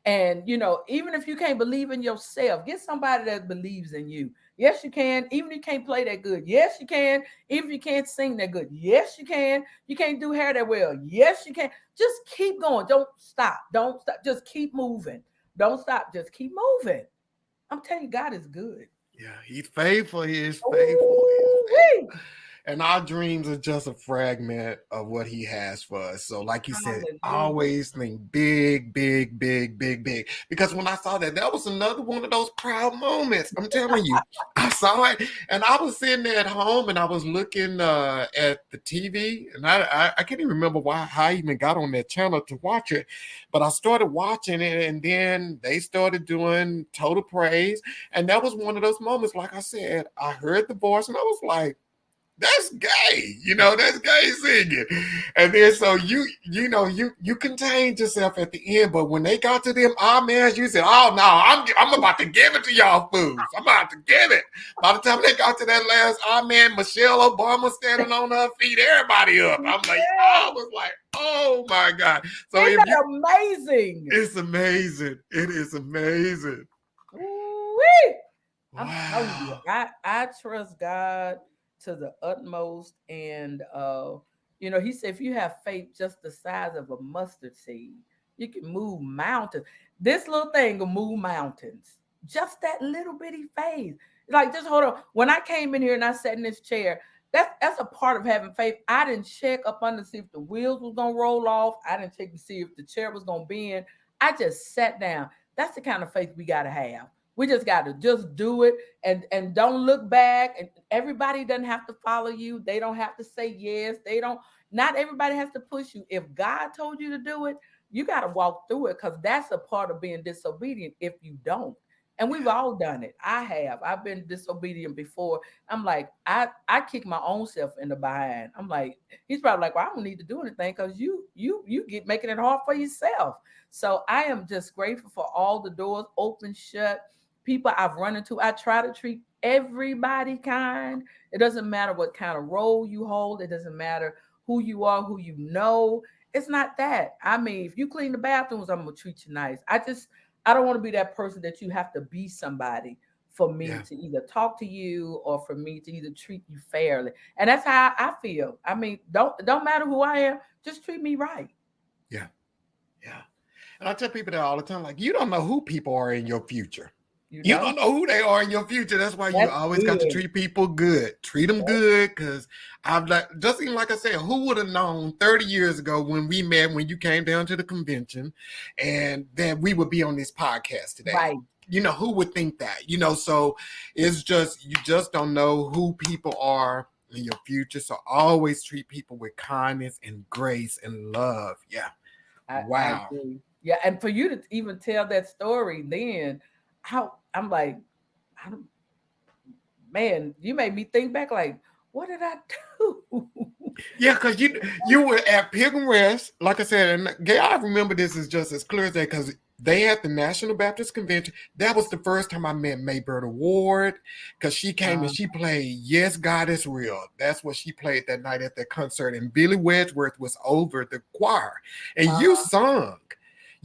And even if you can't believe in yourself, get somebody that believes in you. Yes, you can. Even if you can't play that good, yes, you can. Even if you can't sing that good, yes, you can. You can't do hair that well, yes, you can. Just keep going. Don't stop. Don't stop. Just keep moving. Don't stop. Just keep moving. I'm telling you, God is good. Yeah, he's faithful. He is faithful. He is faithful. Ooh-wee. And our dreams are just a fragment of what he has for us. So, like you said, Hallelujah. always think big, big, big, big, big. Because when I saw that, that was another one of those proud moments. I'm telling you, I saw it, and I was sitting there at home, and I was looking at the TV, and I can't even remember how I even got on that channel to watch it, but I started watching it, and then they started doing Total Praise, and that was one of those moments. Like I said, I heard the voice, and I was like, that's Gaye, that's Gaye singing. And then so you contained yourself at the end, but when they got to them amens, you said, oh no, I'm about to give it to y'all fools. I'm about to give it. By the time they got to that last amen, Michelle Obama standing on her feet, everybody up. I was like, oh my God. So Isn't that amazing? it's amazing. It is amazing. Ooh-wee. I'm telling you, Wow. I trust God to the utmost. And he said if you have faith just the size of a mustard seed, you can move mountains. This little thing will move mountains. Just that little bitty faith. Like, just hold on. When I came in here and I sat in this chair, that's a part of having faith. I didn't check up under to see if the wheels was gonna roll off. I didn't check to see if the chair was gonna bend. I just sat down. That's the kind of faith we gotta have. We just got to just do it, and don't look back. And everybody doesn't have to follow you. They don't have to say yes. They don't. Not everybody has to push you. If God told you to do it, you got to walk through it, because that's a part of being disobedient if you don't. And we've all done it. I have. I've been disobedient before. I'm like, I kick my own self in the behind. I'm like, he's probably like, well, I don't need to do anything because you get making it hard for yourself. So I am just grateful for all the doors open, shut, people I've run into. I try to treat everybody kind. It doesn't matter what kind of role you hold. It doesn't matter who you are, who you know. It's not that. I mean, if you clean the bathrooms, I'm gonna treat you nice. I don't want to be that person that you have to be somebody for me Yeah. to either talk to you or for me to either treat you fairly. And that's how I feel. I mean, don't matter who I am, just treat me right. Yeah. Yeah. And I tell people that all the time, like, you don't know who people are in your future. You You don't? don't know who they are in your future. That's why you That's always got to good. treat people good. Treat them good, because I've just even like I said, who would have known 30 years ago when we met, when you came down to the convention, and that we would be on this podcast today? Right. Who would think that? So it's just, you just don't know who people are in your future. So always treat people with kindness and grace and love. Yeah. I Wow. agree. Yeah, and for you to even tell that story, then how I'm like, I don't, man, you made me think back. Like, what did I do? Yeah, because you were at Pilgrim Rest, like I said, and Gaye, I remember this is just as clear as that, because they had the National Baptist Convention. That was the first time I met Maybert Ward, because she came and Um, she played Yes, God is Real. That's what she played that night at that concert. And Billy Wedgeworth was over the choir. And you uh-huh. sung.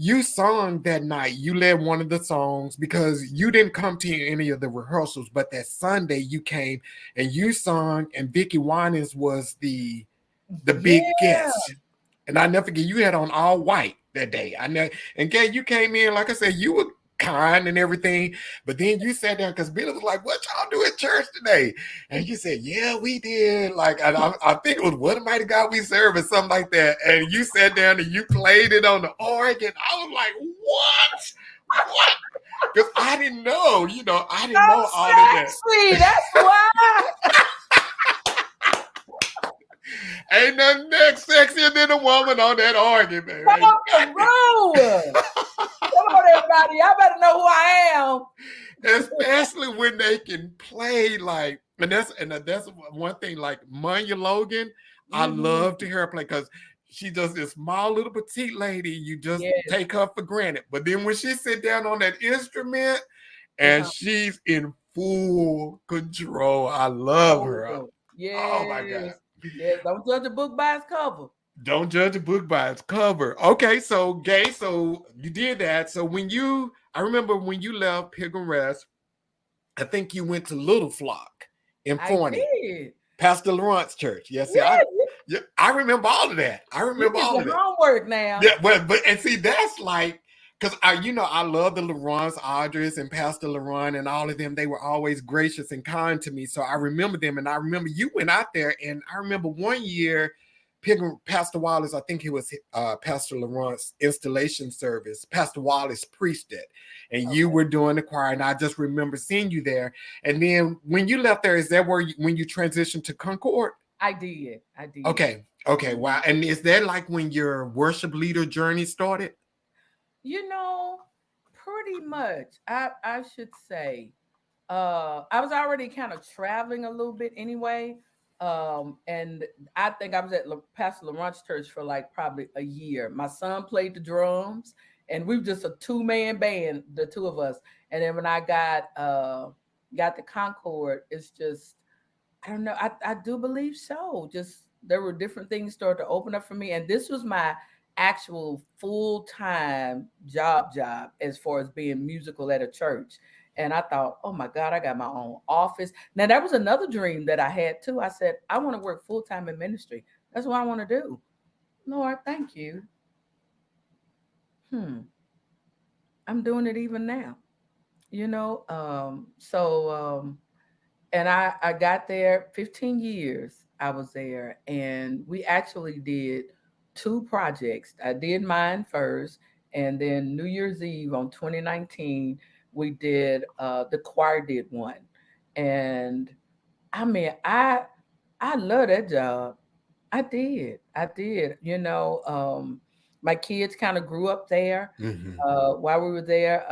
You sung that night. You led one of the songs because you didn't come to any of the rehearsals, but that Sunday you came and you sung, and Vicky Winans was the big Yeah. guest. And I never forget, you had on all white that day. I know. And Gaye, you came in, like I said, you were kind and everything, but then you sat down because Billy was like, what y'all do at church today? And you said, yeah, we did. Like, I think it was What a Mighty God We Serve or something like that. And you sat down and you played it on the organ. I was like, what? What? Because I didn't know, I didn't I'm know all of that. sexy. That's why. Ain't nothing next sexier than a woman on that organ, man. Come Ain't on nothing. through. Come on, everybody. Y'all better know who I am. Especially when they can play like, and that's one thing. Like Munya Logan, I love to Mhm. hear her play because she does this small little petite lady. You just Yes. take her for granted, but then when she sit down on that instrument It's and she's in full control, I love her. oh, Oh my god. yes. Yes. Don't judge a book by its cover. Don't judge a book by its cover. Okay, so Gay, so you did that. So I remember when you left Pilgrim Rest, I think you went to Little Flock in I Forney, did. Pastor Lawrence Church. Yes, see, Yeah, yeah, I remember all of that. I you remember did all your of that. homework now. Yeah, but and see, that's like because I love the Laurence Audrey's and Pastor Laurent and all of them. They were always gracious and kind to me. So I remember them, and I remember you went out there, and I remember one year, Pastor Wallace, I think it was Pastor Laurent's installation service. Pastor Wallace preached it, and you Okay. were doing the choir, and I just remember seeing you there. And then when you left there, is that where when you transitioned to Concord? I did. I did. Okay. Okay. Mhm. Wow. And is that like when your worship leader journey started? You know, pretty much. I should say. I was already kind of traveling a little bit anyway. And I think I was at Pastor Laurent's church for like probably a year. My son played the drums, and we were just a two-man band, the two of us. And then when I got the Concord, it's just I don't know. I do believe so. Just there were different things started to open up for me, and this was my actual full time job as far as being musical at a church. And I thought, oh my God, I got my own office. Now that was another dream that I had too. I said, I want to work full time in ministry. That's what I want to do. Lord, thank you. Hmm. I'm doing it even now. You know. And I got there 15 years. I was there, and we actually did two projects. I did mine first, and then New Year's Eve on 2019, we did the choir did one, and I mean I love that job. I did. My kids kind of grew up there Mm-hmm. while we were there.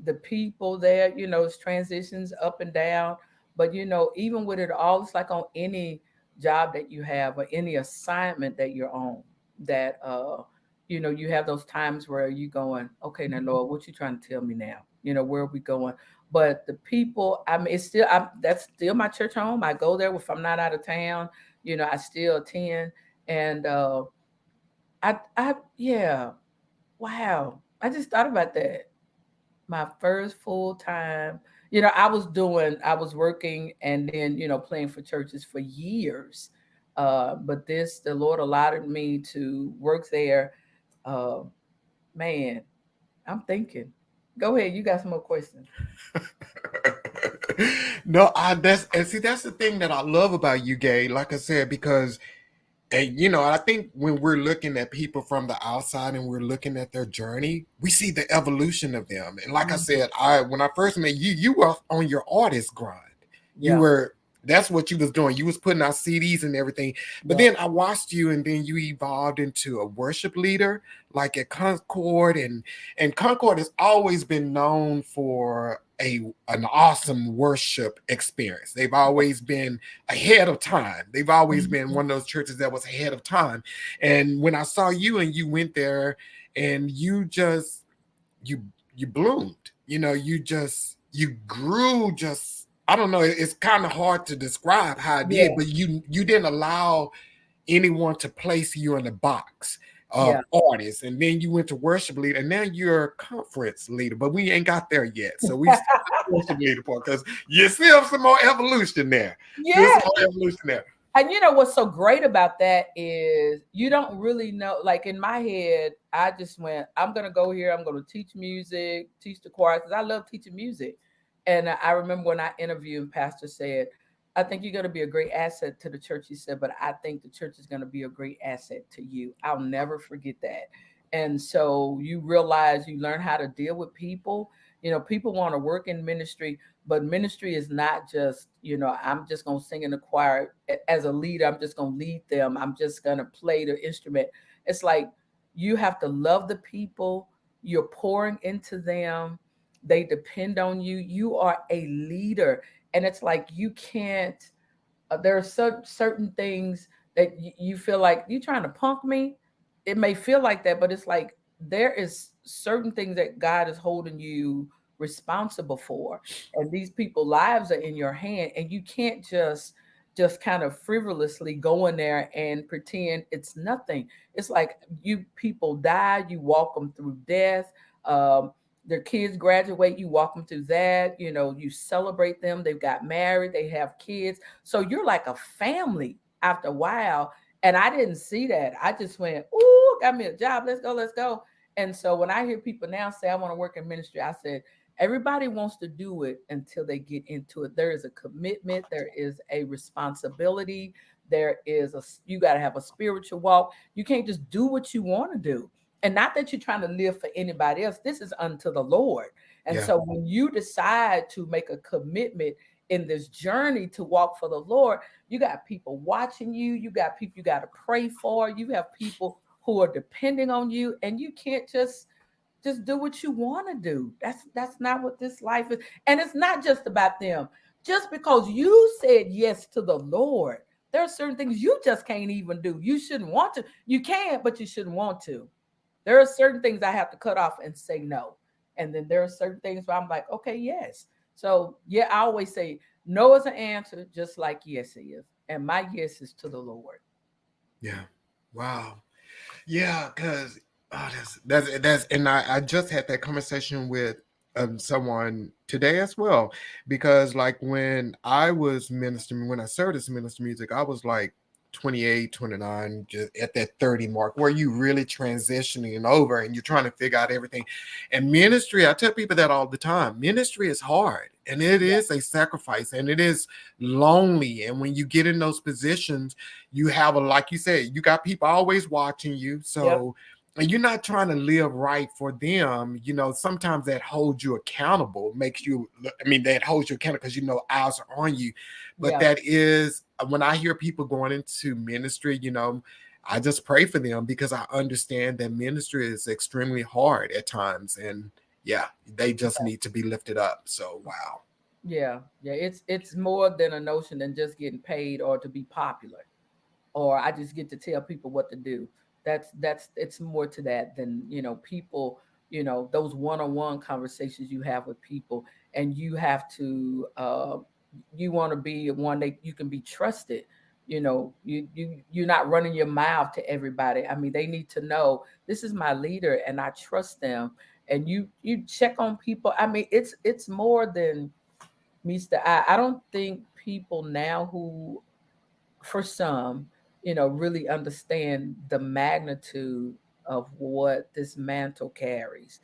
The people there, it's transitions up and down. But, even with it all, it's like on any job that you have or any assignment that you're on, that, you have those times where you going, okay, now, Lord, what you trying to tell me now? Where are we going? But the people, I mean, that's still my church home. I go there if I'm not out of town. I still attend, and yeah, wow. I just thought about that. My first full time, I was working and then playing for churches for years. But the Lord allowed me to work there. Uh, Man, I'm thinking. Go ahead, you got some more questions. No, that's the thing that I love about you, Gay. Like I said, because and I think when we're looking at people from the outside and we're looking at their journey, we see the evolution of them. And like I Mhm. said, I when I first met you, you were on your artist grind. You Yeah, were That's what you was doing. You was putting out CDs and everything. But yeah. then I watched you, and then you evolved into a worship leader, like at Concord, and Concord has always been known for an awesome worship experience. They've always been ahead of time. They've always been Mhm. one of those churches that was ahead of time. And when I saw you and you went there and you you bloomed, you grew. Just I don't know, it's kind of hard to describe how it did, Yeah, but you didn't allow anyone to place you in a box of yeah. artists. And then you went to worship leader, and now you're a conference leader, but we ain't got there yet. So we still got the worship leader part, because you still have some more evolution there. Still some Yeah. more evolution there. And what's so great about that is you don't really know. Like in my head, I just went, I'm gonna go here. I'm gonna teach music, teach the choir because I love teaching music. And I remember when I interviewed, and Pastor said, "I think you're gonna be a great asset to the church." He said, "But I think the church is gonna be a great asset to you." I'll never forget that. And so you realize you learn how to deal with people. People want to work in ministry, but ministry is not just I'm just going to sing in the choir as a leader. I'm just going to lead them. I'm just going to play the instrument. It's like you have to love the people. You're pouring into them. They depend on you. You are a leader, and it's like you can't there are certain things that you feel like you're trying to punk me. It may feel like that, but it's like there is certain things that God is holding you responsible for, and these people lives are in your hand, and you can't just just kind of frivolously go in there and pretend it's nothing. It's like you people die, you walk them through death. Um, their kids graduate, you walk them through that. You know, you celebrate them. They've got married, they have kids. So you're like a family after a while. And I didn't see that. I just went, ooh, got me a job. Let's go, let's go. And so when I hear people now say, I want to work in ministry, I said, everybody wants to do it until they get into it. There is a commitment, there is a responsibility, there is a, you got to have a spiritual walk. You can't just do what you want to do. And not that you're trying to live for anybody else. This is unto the Lord. And Yeah. so when you decide to make a commitment in this journey to walk for the Lord, you got people watching you, you got people you got to pray for, you have people who are depending on you, and you can't just do what you want to do. That's not what this life is. And it's not just about them. Just because you said yes to the Lord, there are certain things you just can't even do. You shouldn't want to. You can, but you shouldn't want to. There are certain things I have to cut off and say no. And then there are certain things where I'm like, okay, yes. So yeah, I always say no is an answer, just like yes is. And my yes is to the Lord. Yeah. Wow. Yeah, because that's and I just had that conversation with someone today as well, because like when I was ministering, when I served as minister music, I was like 28, 29, just at that 30 mark where you really transitioning over and you're trying to figure out everything. And ministry, I tell people that all the time, ministry is hard and it Yeah. is a sacrifice and it is lonely. And when you get in those positions, you have a, like you said, you got people always watching you. Yep. So, and you're not trying to live right for them. You know, sometimes that holds you accountable, makes you, I mean, that holds you accountable because, you know, eyes are on you. But Yeah. that is, when I hear people going into ministry, you know, I just pray for them because I understand that ministry is extremely hard at times. And yeah, they just need to be lifted up. So, wow. Yeah. Yeah. It's more than a notion than just getting paid or to be popular, or I just get to tell people what to do. That's it's more to that than, people, those one-on-one conversations you have with people, and you have to you want to be one that you can be trusted. You're not running your mouth to everybody. I mean, they need to know this is my leader and I trust them. And you check on people. I mean, it's more than meets the eye. I don't think people now who, for some, really understand the magnitude of what this mantle carries.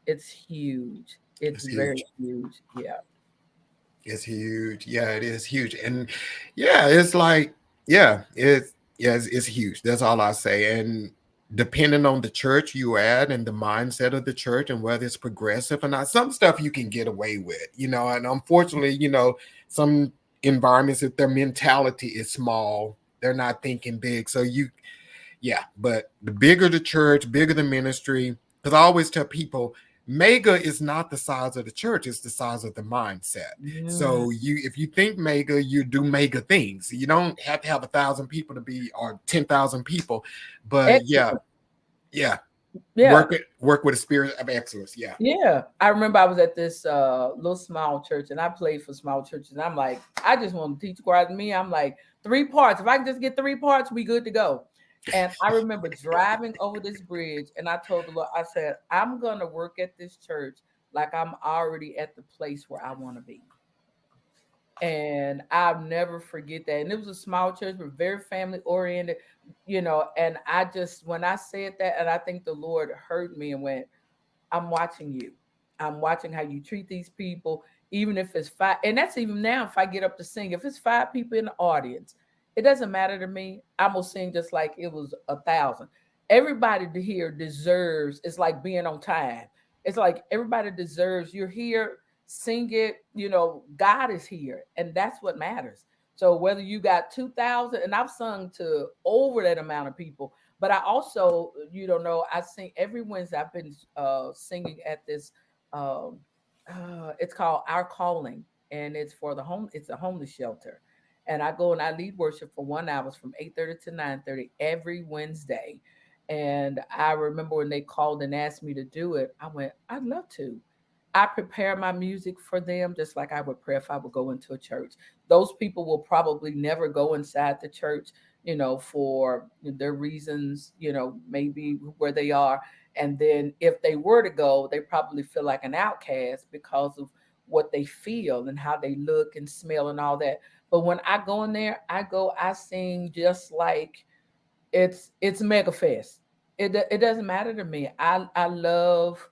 It's huge. It's It's very huge. huge. Yeah. It's huge. Yeah, it is huge. And yeah, it's like, yeah, it's huge. That's all I say. And depending on the church you at and the mindset of the church and whether it's progressive or not, some stuff you can get away with, you know. And unfortunately, you know, some environments, if their mentality is small, they're not thinking big. So you, yeah, but the bigger the church, bigger the ministry, because I always tell people, mega is not the size of the church, it's the size of the mindset. Mm, So you, if you think mega, you do mega things. You don't have to have 1,000 people to be, or 10,000 people, but yeah, excellent. yeah, Yeah. work with a spirit of excellence. Yeah. Yeah. I remember I was at this little small church, and I played for small churches. And I'm like, I just want to teach choir. To me, I'm like, three parts. If I can just get three parts, we good to go. And I remember driving over this bridge, and I told the Lord, I said, I'm gonna work at this church like I'm already at the place where I want to be. And I'll never forget that. And it was a small church, but very family oriented, And I just, when I said that, and I think the Lord heard me and went, I'm watching you. I'm watching how you treat these people, even if it's five. And that's even now if I get up to sing. If it's five people in the audience, it doesn't matter to me. I'm gonna sing just like it was 1,000. Everybody here deserves, it's like being on time. It's like everybody deserves, you're here, sing it, God is here. And that's what matters. So whether you got 2,000, and I've sung to over that amount of people, but I also, you don't know, I sing every Wednesday. I've been singing at this. Um, it's called Our Calling, and it's for the home. It's a homeless shelter, and I go and I lead worship for 1 hour from 8:30 to 9:30 every Wednesday. And I remember when they called and asked me to do it, I went, I'd love to. I prepare my music for them just like I would pray if I would go into a church. Those people will probably never go inside the church, for their reasons, maybe where they are. And then if they were to go, they probably feel like an outcast because of what they feel and how they look and smell and all that. But when I go in there, I sing just like it's mega fest. It doesn't matter to me. I love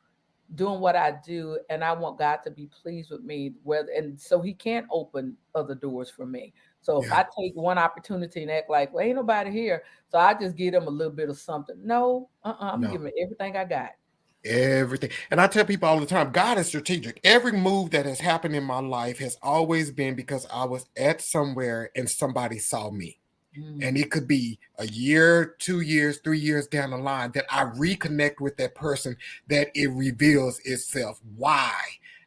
doing what I do, and I want God to be pleased with me, whether and so He can open other doors for me. So if Yeah. I take one opportunity and act like, well, ain't nobody here, so I just give them a little bit of something. No, I'm No. giving everything I got. Everything. And I tell people all the time, God is strategic. Every move that has happened in my life has always been because I was at somewhere and somebody saw me. And Mm, it could be a year, 2 years, 3 years down the line that I reconnect with that person, that it reveals itself why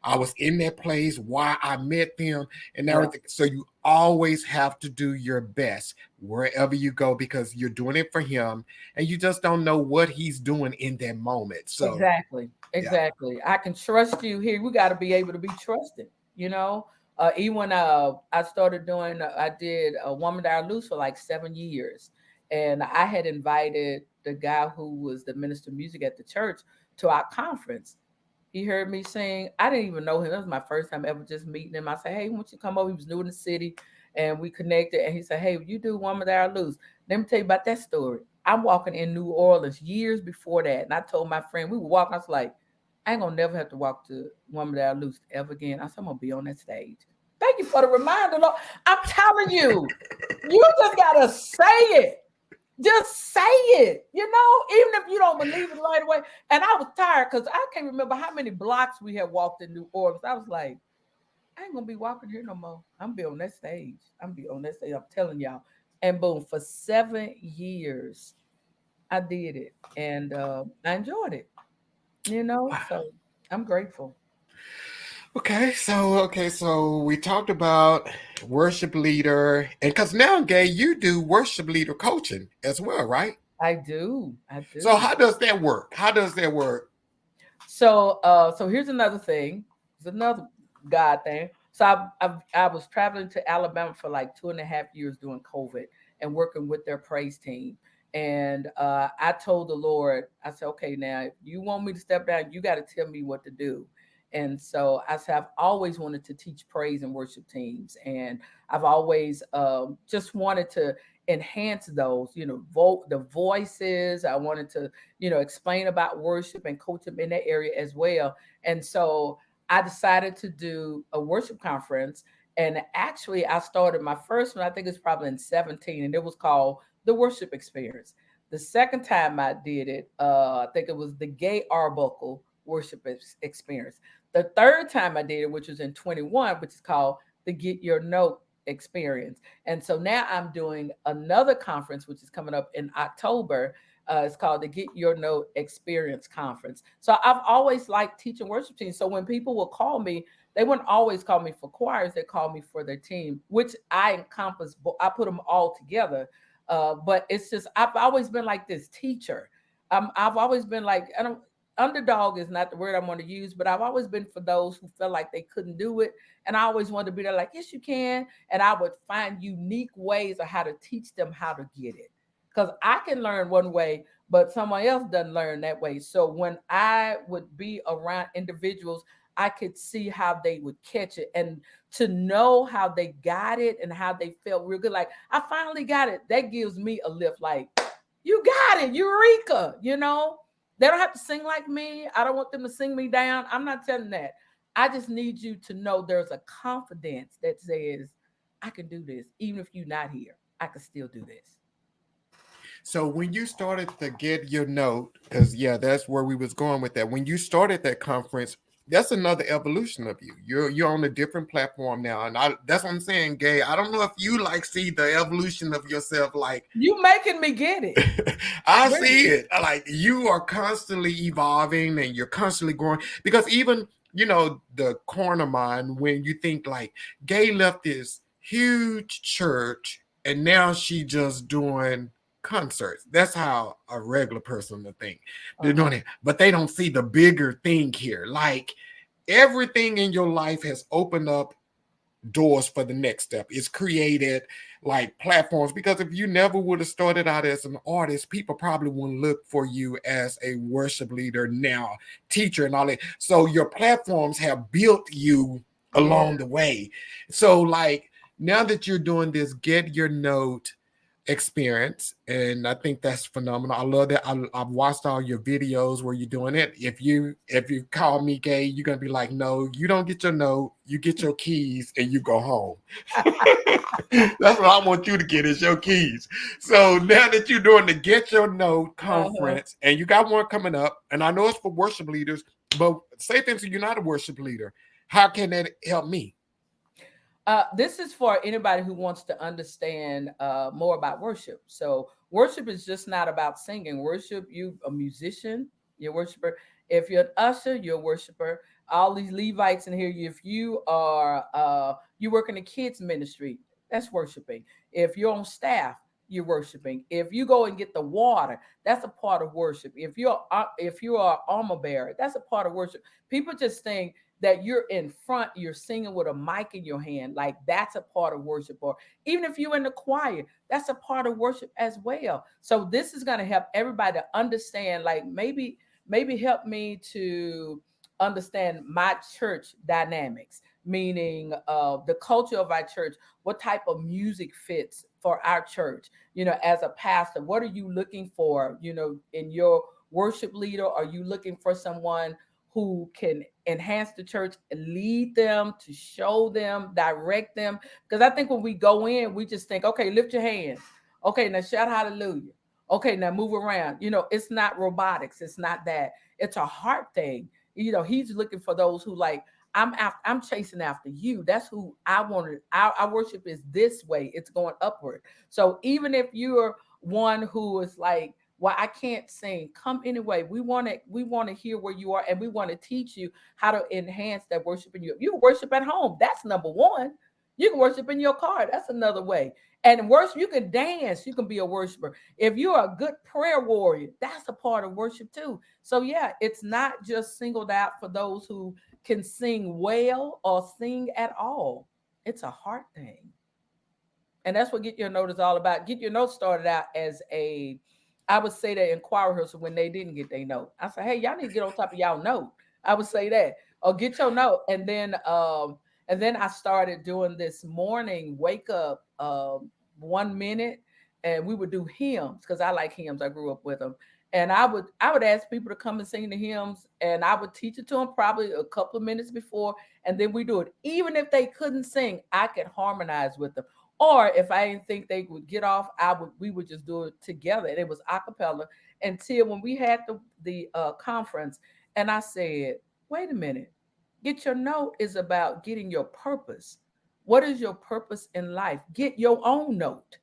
I was in that place, why I met them, and yeah, everything. So you always have to do your best wherever you go because you're doing it for him and you just don't know what he's doing in that moment. So, exactly, yeah. exactly. I can trust you here. We got to be able to be trusted. You know, even when I started doing, I did a woman that I lose for like 7 years, and I had invited the guy who was the minister of music at the church to our conference. He heard me sing. I didn't even know him. That was my first time ever just meeting him. I said, "Hey, why don't you come over?" He was new in the city, and we connected. And he said, "Hey, you do Woman That I Lose." Let me tell you about that story. I'm walking in New Orleans years before that, and I told my friend we were walking. I was like, "I ain't gonna never have to walk to Woman That I Lose ever again." I said, "I'm gonna be on that stage." Thank you for the reminder, Lord. I'm telling you, you just gotta say it. Just say it, even if you don't believe it right away. And I was tired because I can't remember how many blocks we had walked in New Orleans. I was like, I ain't gonna be walking here no more. I'm be on that stage. I'm be on that stage. I'm telling y'all. And boom, for 7 years, I did it, and I enjoyed it. So I'm grateful. Okay, so we talked about worship leader, and because now, Gay, you do worship leader coaching as well, right? I do. I So do. how does that work? How does that work? So here's another thing. It's another God thing. So I was traveling to Alabama for like 2.5 years during COVID and working with their praise team. And I told the Lord, I said, okay, now if you want me to step down, you got to tell me what to do. And so I said, I've always wanted to teach praise and worship teams, and I've always just wanted to enhance those, the voices. I wanted to explain about worship and coach them in that area as well. And so I decided to do a worship conference. And actually, I started my first one, I think it's probably in 17, and it was called The Worship Experience. The second time I did it, I think it was the Gaye Arbuckle Experience. The third time I did it, which was in 21, which is called the Get Your Note Experience. And so now I'm doing another conference, which is coming up in October. It's called the Get Your Note Experience Conference. So I've always liked teaching worship teams. So when people will call me, they wouldn't always call me for choirs. They call me for their team, which I encompass. I put them all together. But it's just I've always been like this teacher. I've always been like I don't. Underdog is not the word I'm going to use, but I've always been for those who felt like they couldn't do it. And I always wanted to be there like, yes, you can. And I would find unique ways of how to teach them how to get it. Because I can learn one way, but someone else doesn't learn that way. So when I would be around individuals, I could see how they would catch it, and to know how they got it and how they felt real good. Like, I finally got it. That gives me a lift. Like, you got it, Eureka. They don't have to sing like me. I don't want them to sing me down. I'm not telling that. I just need you to know there's a confidence that says, I can do this. Even if you're not here, I can still do this. So when you started to get your note, because yeah, that's where we was going with that. When you started that conference, that's another evolution of you. You're on a different platform now, and that's what I'm saying, Gay. I don't know if you like see the evolution of yourself. Like You making me get it. I Really. see it. Like you are constantly evolving and you're constantly growing. Because even the corner mind, when you think like Gay left this huge church and now she just doing concerts. That's how a regular person would think. They're Uh-huh. doing it, but they don't see the bigger thing here. Like everything in your life has opened up doors for the next step. It's created like platforms, because if you never would have started out as an artist, people probably wouldn't look for you as a worship leader now, teacher, and all that. So your platforms have built you Yeah. along the way. So like now that you're doing this, get your note experience, and I think that's phenomenal. I love that. I've watched all your videos where you're doing it. If you call me gay, you're gonna be like, no, you don't get your note, you get your keys and you go home. That's what I want you to get, is your keys. So now that you're doing the Get Your Note Uh-huh. conference, and you got one coming up, and I know it's for worship leaders, but say things you're not a worship leader. How can that help me? This is for anybody who wants to understand more about worship. So, worship is just not about singing. Worship, you a musician, you're a worshiper. If you're an usher, you're a worshiper. All these Levites in here, if you are you work in a kids ministry, that's worshiping. If you're on staff, you're worshiping. If you go and get the water, that's a part of worship. If you are armor bearer, that's a part of worship. People just think that you're in front, you're singing with a mic in your hand, like that's a part of worship. Or even if you're in the choir, that's a part of worship as well. So this is going to help everybody to understand, like maybe help me to understand my church dynamics, meaning the culture of our church, what type of music fits for our church. As a pastor, what are you looking for, in your worship leader? Are you looking for someone who can enhance the church, lead them, to show them, direct them? Because I think when we go in, we just think, okay, lift your hands. Okay, now shout hallelujah. Okay, now move around. It's not robotics. It's not that. It's a heart thing. He's looking for those who like, I'm chasing after you. That's who I wanted. Our worship is this way. It's going upward. So even if you're one who is like, well, I can't sing, come anyway. We want to hear where you are, and we want to teach you how to enhance that worship in you. You can worship at home. That's number one. You can worship in your car. That's another way. And worship, you can dance. You can be a worshiper. If you're a good prayer warrior, that's a part of worship too. So yeah, it's not just singled out for those who can sing well or sing at all. It's a heart thing. And that's what Get Your Note is all about. Get Your Note started out as I would say that in choir rehearsal when they didn't get their note. I said, hey, y'all need to get on top of y'all note. I would say that. Or get your note. And then I started doing this morning wake up 1 minute, and we would do hymns because I like hymns. I grew up with them. And I would ask people to come and sing the hymns, and I would teach it to them probably a couple of minutes before, and then we do it. Even if they couldn't sing, I could harmonize with them. Or if I didn't think they would get off, we would just do it together. And it was a cappella until when we had the conference, and I said, wait a minute, Get Your Note is about getting your purpose. What is your purpose in life? Get your own note.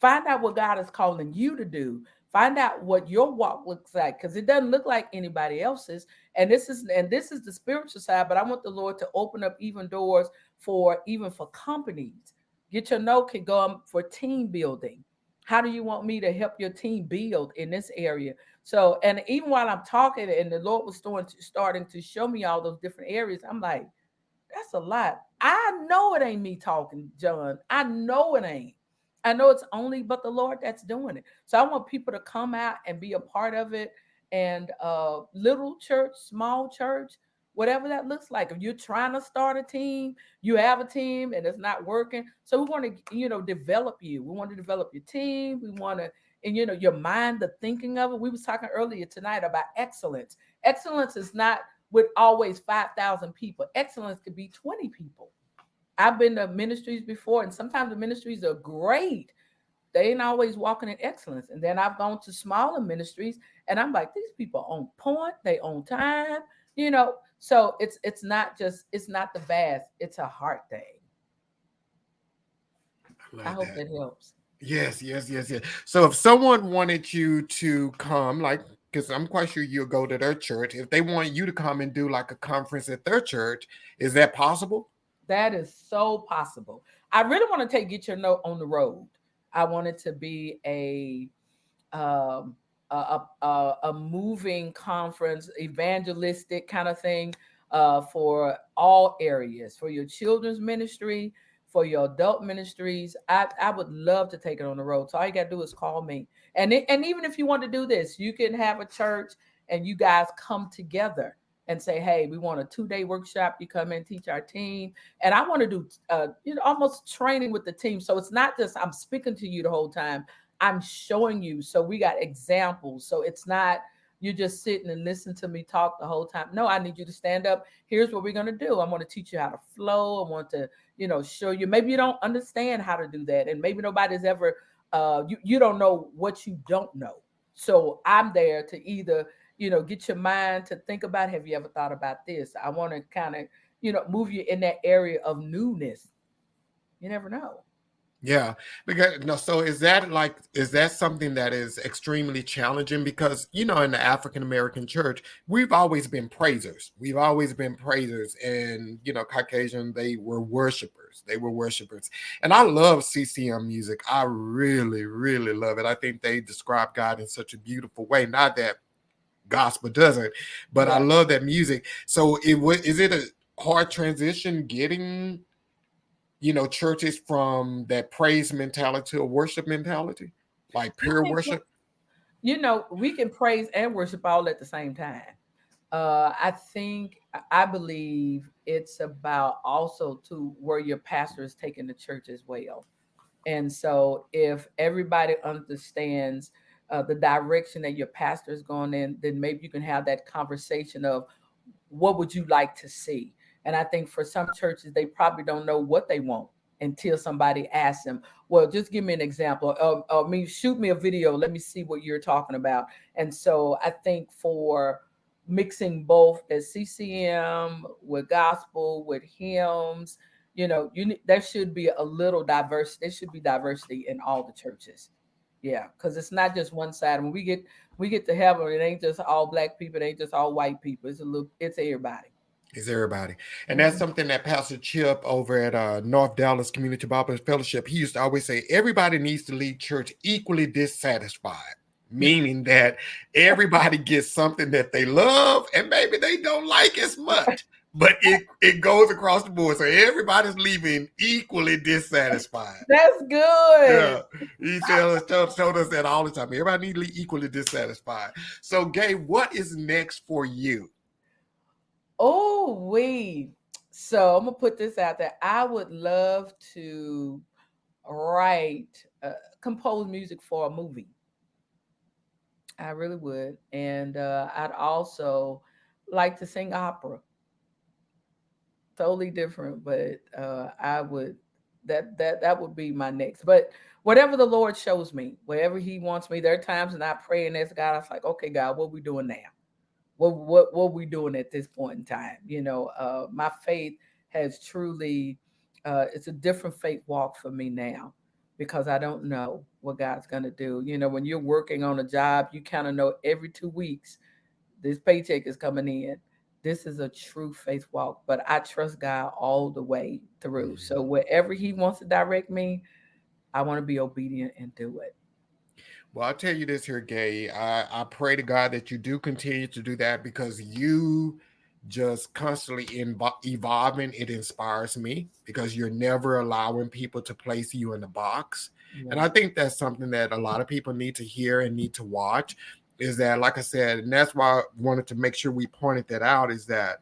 Find out what God is calling you to do. Find out what your walk looks like, because it doesn't look like anybody else's. And this is the spiritual side, but I want the Lord to open up even doors for even for companies. Get Your Note can go for team building. How do you want me to help your team build in this area? So, and even while I'm talking, and the Lord was starting to show me all those different areas, I'm like, that's a lot. I know it ain't me talking, John. I know it ain't. I know it's only but the Lord that's doing it. So I want people to come out and be a part of it. And little church, small church, whatever that looks like. If you're trying to start a team, you have a team and it's not working. So we want to, develop you. We want to develop your team. We want to, and your mind, the thinking of it. We was talking earlier tonight about excellence. Excellence is not with always 5,000 people. Excellence could be 20 people. I've been to ministries before, and sometimes the ministries are great. They ain't always walking in excellence. And then I've gone to smaller ministries, and I'm like, these people on point, they on time, you know. So it's not the vast, it's a heart thing. I I love hope that. that helps. Yes, yes, yes, yes. So if someone wanted you to come, like, because I'm quite sure you'll go to their church, if they want you to come and do like a conference at their church, is that possible? That is so possible. I really want to take Get Your Note on the road. I want it to be a moving conference, evangelistic kind of thing. for all areas, for your children's ministry, for your adult ministries. I would love to take it on the road. So all you got to do is call me. And even if you want to do this, you can have a church and you guys come together and say, hey, we want a 2-day workshop. You come and teach our team. And I want to do, almost training with the team. So it's not just I'm speaking to you the whole time. I'm showing you. So we got examples. So it's not you're just sitting and listen to me talk the whole time. No, I need you to stand up. Here's what we're going to do. I want to teach you how to flow. I want to, show you. Maybe you don't understand how to do that. And maybe nobody's ever, you don't know what you don't know. So I'm there to either, get your mind to think about, have you ever thought about this? I want to kind of, move you in that area of newness. You never know. Yeah, because no, so is that something that is extremely challenging? Because in the African American church, we've always been praisers. We've always been praisers, and Caucasian, they were worshipers. They were worshipers, and I love CCM music. I really, really love it. I think they describe God in such a beautiful way. Not that gospel doesn't, but I Yeah. love that music. So is it a hard transition getting churches from that praise mentality to a worship mentality, like I pure think, worship? we can praise and worship all at the same time. I believe it's about also to where your pastor is taking the church as well. And so if everybody understands the direction that your pastor is going in, then maybe you can have that conversation of what would you like to see? And I think for some churches, they probably don't know what they want until somebody asks them, well, just give me an example. Shoot me a video. Let me see what you're talking about. And so I think for mixing both the CCM with gospel, with hymns, there should be a little diversity. There should be diversity in all the churches. Yeah, because it's not just one side. When we get to heaven, it ain't just all black people, it ain't just all white people. It's everybody. Is everybody. And that's Mhm. something that Pastor Chip over at North Dallas Community Bible Fellowship, he used to always say, everybody needs to leave church equally dissatisfied, meaning that everybody gets something that they love and maybe they don't like as much. But it goes across the board. So everybody's leaving equally dissatisfied. That's good. Yeah, he told us that all the time. Everybody need to be equally dissatisfied. So, Gaye, what is next for you? Oh, so I'm gonna put this out there. I would love to write, compose music for a movie. I really would, and I'd also like to sing opera. Totally different, but I would that would be my next. But whatever the Lord shows me, wherever He wants me, there are times and I pray and ask God. I was like, okay, God, what we doing now? What we doing at this point in time? My faith has truly, it's a different faith walk for me now because I don't know what God's gonna do. When you're working on a job, you kind of know every 2 weeks this paycheck is coming in. This is a true faith walk, but I trust God all the way through. So Mhm. wherever He wants to direct me, I want to be obedient and do it. Well, I'll tell you this here, Gaye. I pray to God that you do continue to do that because you just constantly evolving. It inspires me because you're never allowing people to place you in the box. And Yeah, I think that's something that a lot of people need to hear and need to watch is that, like I said, and that's why I wanted to make sure we pointed that out is that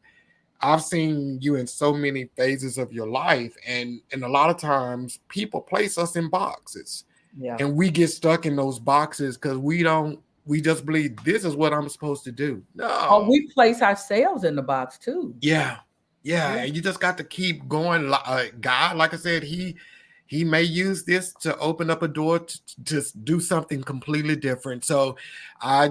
I've seen you in so many phases of your life, and a lot of times people place us in boxes yeah. and we get stuck in those boxes because we just believe this is what I'm supposed to do. Or No. we place ourselves in the box too. Yeah. Yeah. Yeah. And you just got to keep going. God, like I said, he may use this to open up a door to do something completely different. So I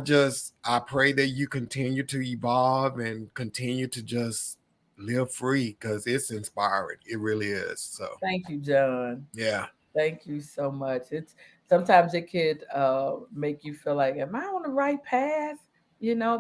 pray that you continue to evolve and continue to just live free because it's inspiring. It really is. So Thank you, John. yeah. Thank you so much. It's sometimes it could make you feel like, am I on the right path?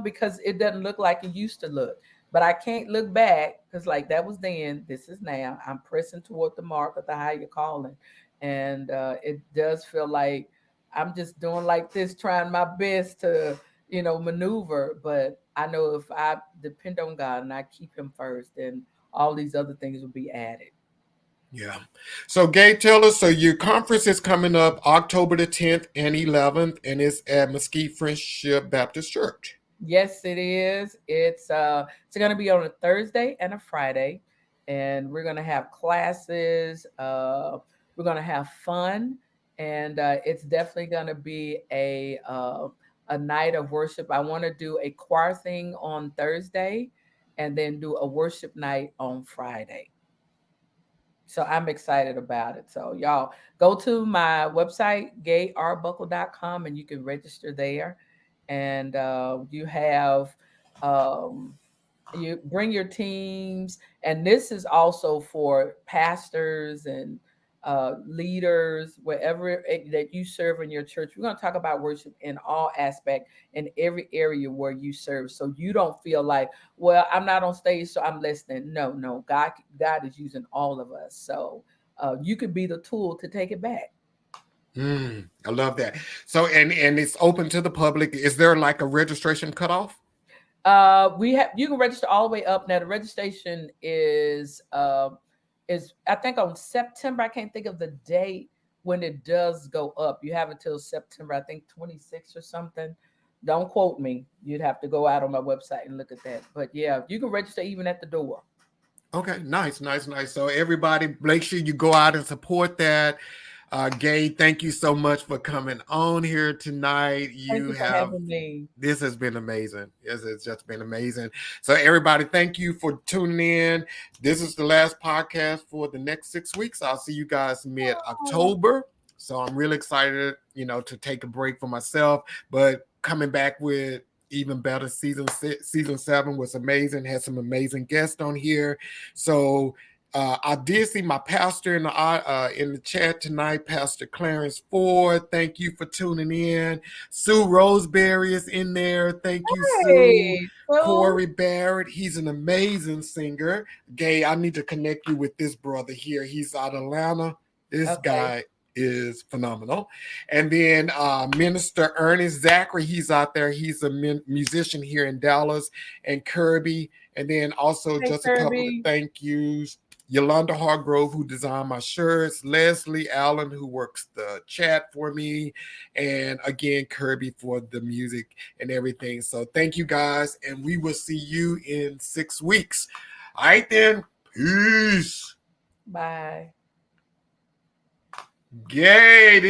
Because it doesn't look like it used to look. But I can't look back because, like, that was then. This is now. I'm pressing toward the mark of the higher calling, and it does feel like I'm just doing like this, trying my best to, maneuver. But I know if I depend on God and I keep Him first, then all these other things will be added. Yeah. So, Gaye, tell us. So, your conference is coming up October the 10th and 11th, and it's at Mesquite Friendship Baptist Church. Yes, it is. It's going to be on a Thursday and a Friday, and we're going to have classes. We're going to have fun, and it's definitely going to be a night of worship. I want to do a choir thing on Thursday, and then do a worship night on Friday. So I'm excited about it. So y'all go to my website, gayearbuckle.com, and you can register there. And you have um, you bring your teams, and this is also for pastors and leaders, wherever that you serve in your church. We're going to talk about worship in all aspect in every area where you serve, so you don't feel like, well, I'm not on stage, so I'm listening. No, no, God is using all of us, so you could be the tool to take it back. I love that. So, and it's open to the public. Is there like a registration cutoff? We have you can register all the way up. Now the registration is I think on September. I can't think of the date when it does go up. You have until September, I think 26th or something. Don't quote me. You'd have to go out on my website and look at that. But yeah, you can register even at the door. Okay, nice, nice, nice. So everybody, make sure you go out and support that. Gaye, thank you so much for coming on here tonight. Thank You you for have having me. This has been amazing. It's just been amazing. So everybody, thank you for tuning in. This is the last podcast for the next 6 weeks. I'll see you guys mid Oh, October. So I'm really excited, to take a break for myself, but coming back with even better. Season 7 was amazing. Had some amazing guests on here. So I did see my pastor in the chat tonight, Pastor Clarence Ford. Thank you for tuning in. Sue Roseberry is in there. Thank you, Sue. hey, so Corey Barrett, he's an amazing singer. Gaye, I need to connect you with this brother here. He's out of Atlanta. This okay. guy is phenomenal. And then Minister Ernest Zachary, he's out there. He's a musician here in Dallas. And Kirby. And then also Hey, just a couple of Kirby. thank yous. Yolanda Hargrove, who designed my shirts, Leslie Allen, who works the chat for me, and again, Kirby for the music and everything. So thank you guys, and we will see you in 6 weeks. All right, then. Peace. Bye. Gaye, this